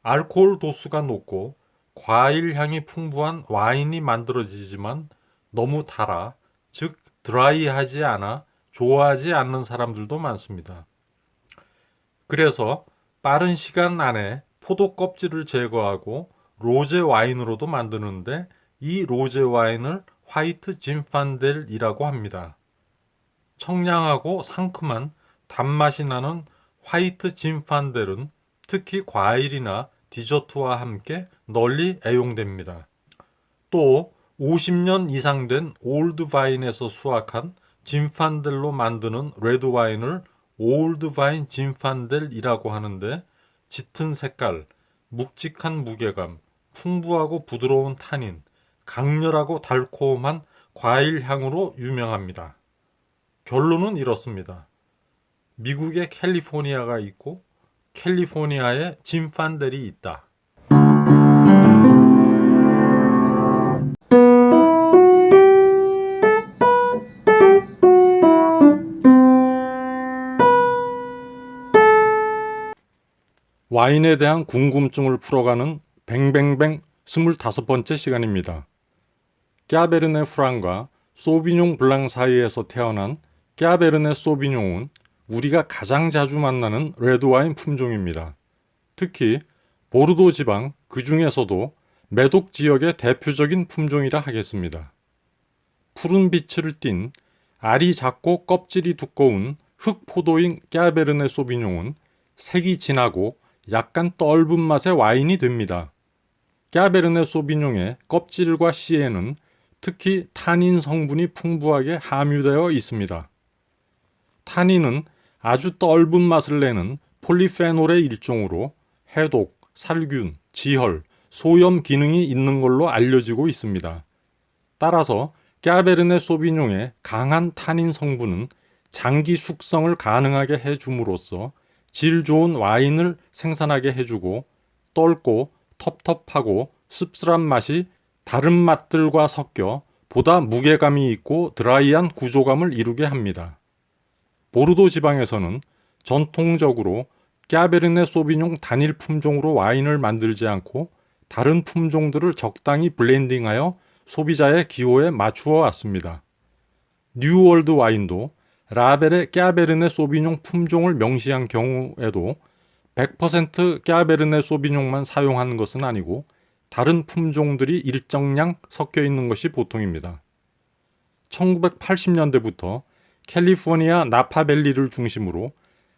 알코올 도수가 높고 과일 향이 풍부한 와인이 만들어지지만 너무 달아, 즉 드라이하지 않아 좋아하지 않는 사람들도 많습니다. 그래서 빠른 시간 안에 포도 껍질을 제거하고 로제 와인으로도 만드는데 이 로제 와인을 화이트 진판델이라고 합니다. 청량하고 상큼한 단맛이 나는 화이트 진판델은 특히 과일이나 디저트와 함께 널리 애용됩니다. 또 50년 이상 된 올드 바인에서 수확한 진판델로 만드는 레드 와인을 올드 바인 진판델이라고 하는데 짙은 색깔, 묵직한 무게감, 풍부하고 부드러운 타닌, 강렬하고 달콤한 과일 향으로 유명합니다. 결론은 이렇습니다. 미국의 캘리포니아가 있고 캘리포니아에 진판델이 있다. 와인에 대한 궁금증을 풀어가는 뱅뱅뱅 25번째 시간입니다. 까베르네 프랑과 소비뇽 블랑 사이에서 태어난 까베르네 소비뇽은 우리가 가장 자주 만나는 레드와인 품종입니다. 특히 보르도 지방 그 중에서도 메독 지역의 대표적인 품종이라 하겠습니다. 푸른 빛을 띤 알이 작고 껍질이 두꺼운 흑포도인 까베르네 소비뇽은 색이 진하고 약간 떫은 맛의 와인이 됩니다. 까베르네 소비뇽의 껍질과 씨에는 특히 타닌 성분이 풍부하게 함유되어 있습니다. 타닌은 아주 떫은 맛을 내는 폴리페놀의 일종으로 해독, 살균, 지혈, 소염 기능이 있는 걸로 알려지고 있습니다. 따라서 까베르네 소비뇽의 강한 타닌 성분은 장기 숙성을 가능하게 해줌으로써 질 좋은 와인을 생산하게 해주고 떫고 텁텁하고 씁쓸한 맛이 다른 맛들과 섞여 보다 무게감이 있고 드라이한 구조감을 이루게 합니다. 보르도 지방에서는 전통적으로 까베르네 소비뇽 단일 품종으로 와인을 만들지 않고 다른 품종들을 적당히 블렌딩하여 소비자의 기호에 맞추어 왔습니다. 뉴월드 와인도 라벨에 까베르네 소비뇽 품종을 명시한 경우에도 100% 까베르네 소비뇽만 사용하는 것은 아니고 다른 품종들이 일정량 섞여 있는 것이 보통입니다. 1980년대부터 캘리포니아 나파밸리를 중심으로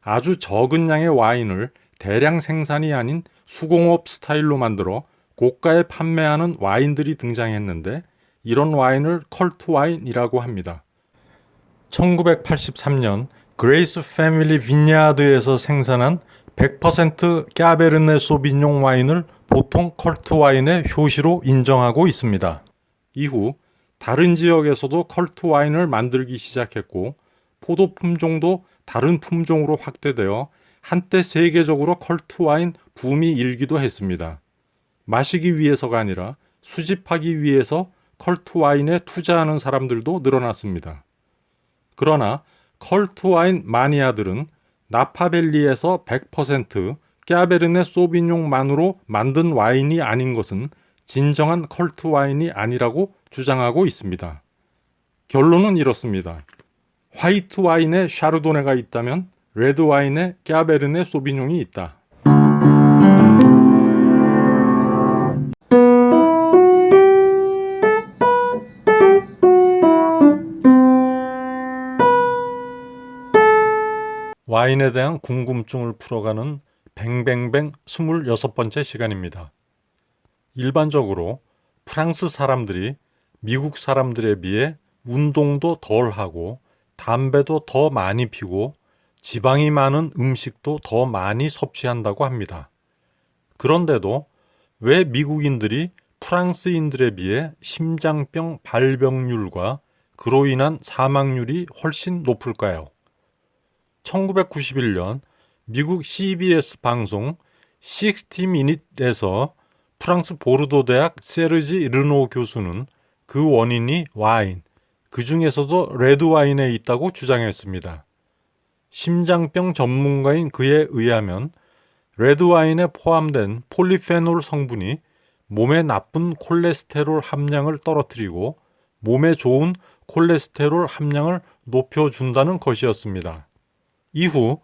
아주 적은 양의 와인을 대량 생산이 아닌 수공업 스타일로 만들어 고가에 판매하는 와인들이 등장했는데 이런 와인을 컬트 와인이라고 합니다. 1983년 그레이스 패밀리 빈야드에서 생산한 100% 까베르네 소비뇽 와인을 보통 컬트 와인의 효시로 인정하고 있습니다. 이후 다른 지역에서도 컬트 와인을 만들기 시작했고 포도 품종도 다른 품종으로 확대되어 한때 세계적으로 컬트 와인 붐이 일기도 했습니다. 마시기 위해서가 아니라 수집하기 위해서 컬트 와인에 투자하는 사람들도 늘어났습니다. 그러나 컬트 와인 마니아들은 나파밸리에서 100% 까베르네 소비뇽만으로 만든 와인이 아닌 것은 진정한 컬트 와인이 아니라고 주장하고 있습니다. 결론은 이렇습니다. 화이트 와인에 샤르도네가 있다면 레드 와인에 까베르네 소비뇽이 있다. 와인에 대한 궁금증을 풀어가는 뱅뱅뱅 26번째 시간입니다. 일반적으로 프랑스 사람들이 미국 사람들에 비해 운동도 덜 하고 담배도 더 많이 피고 지방이 많은 음식도 더 많이 섭취한다고 합니다. 그런데도 왜 미국인들이 프랑스인들에 비해 심장병 발병률과 그로 인한 사망률이 훨씬 높을까요? 1991년 미국 CBS 방송 60 Minute에서 프랑스 보르도 대학 세르지 르노 교수는 그 원인이 와인, 그 중에서도 레드 와인에 있다고 주장했습니다. 심장병 전문가인 그에 의하면 레드 와인에 포함된 폴리페놀 성분이 몸에 나쁜 콜레스테롤 함량을 떨어뜨리고 몸에 좋은 콜레스테롤 함량을 높여준다는 것이었습니다. 이후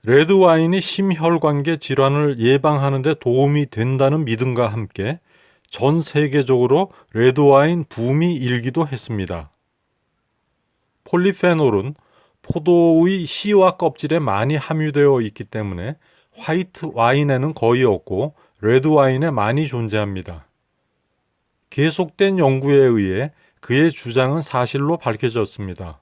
레드 와인이 심혈관계 질환을 예방하는 데 도움이 된다는 믿음과 함께 전 세계적으로 레드 와인 붐이 일기도 했습니다. 폴리페놀은 포도의 씨와 껍질에 많이 함유되어 있기 때문에 화이트 와인에는 거의 없고 레드 와인에 많이 존재합니다. 계속된 연구에 의해 그의 주장은 사실로 밝혀졌습니다.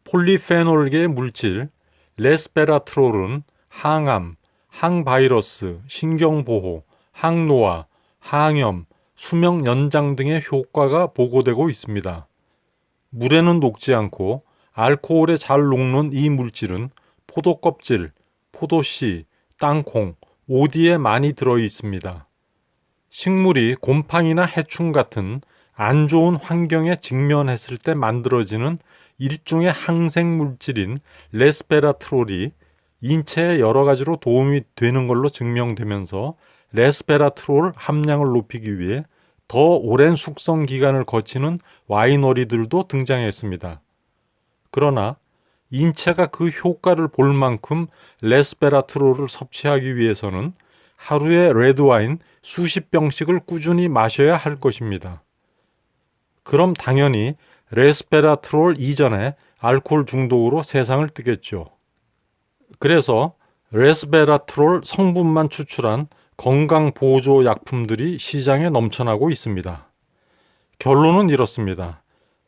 폴리페놀계 물질 레스베라트롤은 항암, 항바이러스, 신경보호, 항노화, 항염, 수명 연장 등의 효과가 보고되고 있습니다. 물에는 녹지 않고 알코올에 잘 녹는 이 물질은 포도 껍질, 포도씨, 땅콩, 오디에 많이 들어 있습니다. 식물이 곰팡이나 해충 같은 안 좋은 환경에 직면했을 때 만들어지는 일종의 항생 물질인 레스베라트롤이 인체에 여러 가지로 도움이 되는 걸로 증명되면서 레스베라트롤 함량을 높이기 위해 더 오랜 숙성 기간을 거치는 와이너리들도 등장했습니다. 그러나 인체가 그 효과를 볼 만큼 레스베라트롤을 섭취하기 위해서는 하루에 레드와인 수십 병씩을 꾸준히 마셔야 할 것입니다. 그럼 당연히 레스베라트롤 이전에 알코올 중독으로 세상을 뜨겠죠. 그래서 레스베라트롤 성분만 추출한 건강보조 약품들이 시장에 넘쳐나고 있습니다. 결론은 이렇습니다.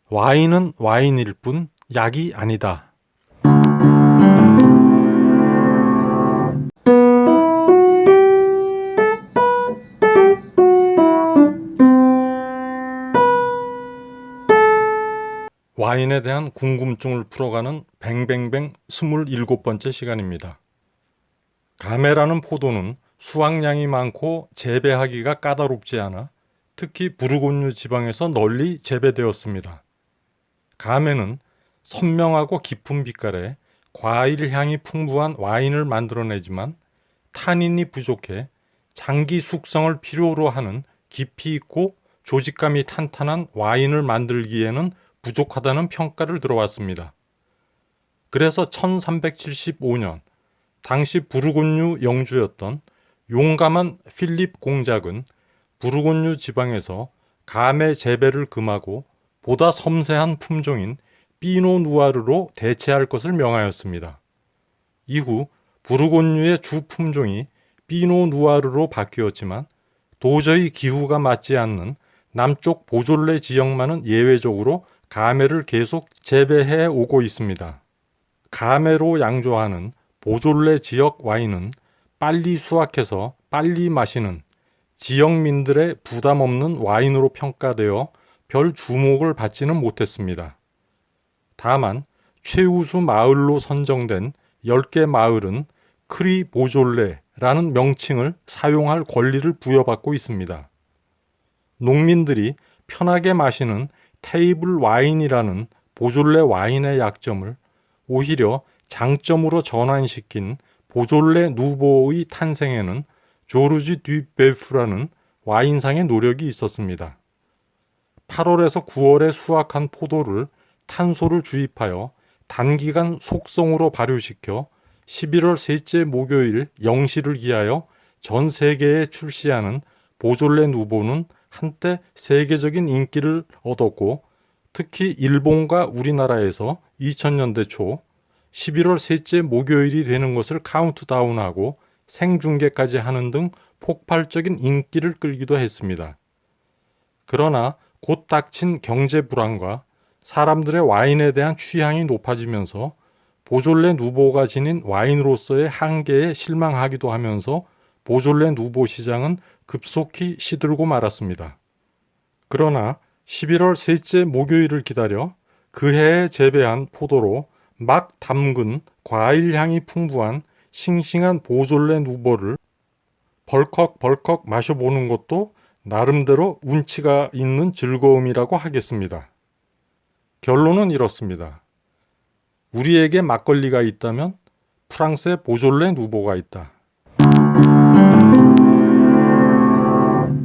와인은 와인일 뿐 약이 아니다. 와인에 대한 궁금증을 풀어가는 뱅뱅뱅 27번째 시간입니다. 가메라는 포도는 수확량이 많고 재배하기가 까다롭지 않아 특히 부르고뉴 지방에서 널리 재배되었습니다. 가메는 선명하고 깊은 빛깔에 과일 향이 풍부한 와인을 만들어내지만 타닌이 부족해 장기 숙성을 필요로 하는 깊이 있고 조직감이 탄탄한 와인을 만들기에는 부족하다는 평가를 들어왔습니다. 그래서 1375년 당시 부르고뉴 영주였던 용감한 필립 공작은 부르고뉴 지방에서 가메 재배를 금하고 보다 섬세한 품종인 피노 누아르로 대체할 것을 명하였습니다. 이후 부르고뉴의 주 품종이 피노 누아르로 바뀌었지만 도저히 기후가 맞지 않는 남쪽 보졸레 지역만은 예외적으로 가메를 계속 재배해 오고 있습니다. 가메로 양조하는 보졸레 지역 와인은 빨리 수확해서 빨리 마시는 지역민들의 부담 없는 와인으로 평가되어 별 주목을 받지는 못했습니다. 다만 최우수 마을로 선정된 10개 마을은 크리 보졸레라는 명칭을 사용할 권리를 부여받고 있습니다. 농민들이 편하게 마시는 테이블 와인이라는 보졸레 와인의 약점을 오히려 장점으로 전환시킨 보졸레 누보의 탄생에는 조르지 듀베프라는 와인상의 노력이 있었습니다. 8월에서 9월에 수확한 포도를 탄소를 주입하여 단기간 속성으로 발효시켜 11월 셋째 목요일 0시를 기하여 전 세계에 출시하는 보졸레 누보는 한때 세계적인 인기를 얻었고 특히 일본과 우리나라에서 2000년대 초 11월 셋째 목요일이 되는 것을 카운트다운하고 생중계까지 하는 등 폭발적인 인기를 끌기도 했습니다. 그러나 곧 닥친 경제 불안과 사람들의 와인에 대한 취향이 높아지면서 보졸레 누보가 지닌 와인으로서의 한계에 실망하기도 하면서 보졸레 누보 시장은 급속히 시들고 말았습니다. 그러나 11월 셋째 목요일을 기다려 그 해에 재배한 포도로 막 담근 과일 향이 풍부한 싱싱한 보졸레 누보를 벌컥벌컥 마셔보는 것도 나름대로 운치가 있는 즐거움이라고 하겠습니다. 결론은 이렇습니다. 우리에게 막걸리가 있다면 프랑스의 보졸레 누보가 있다.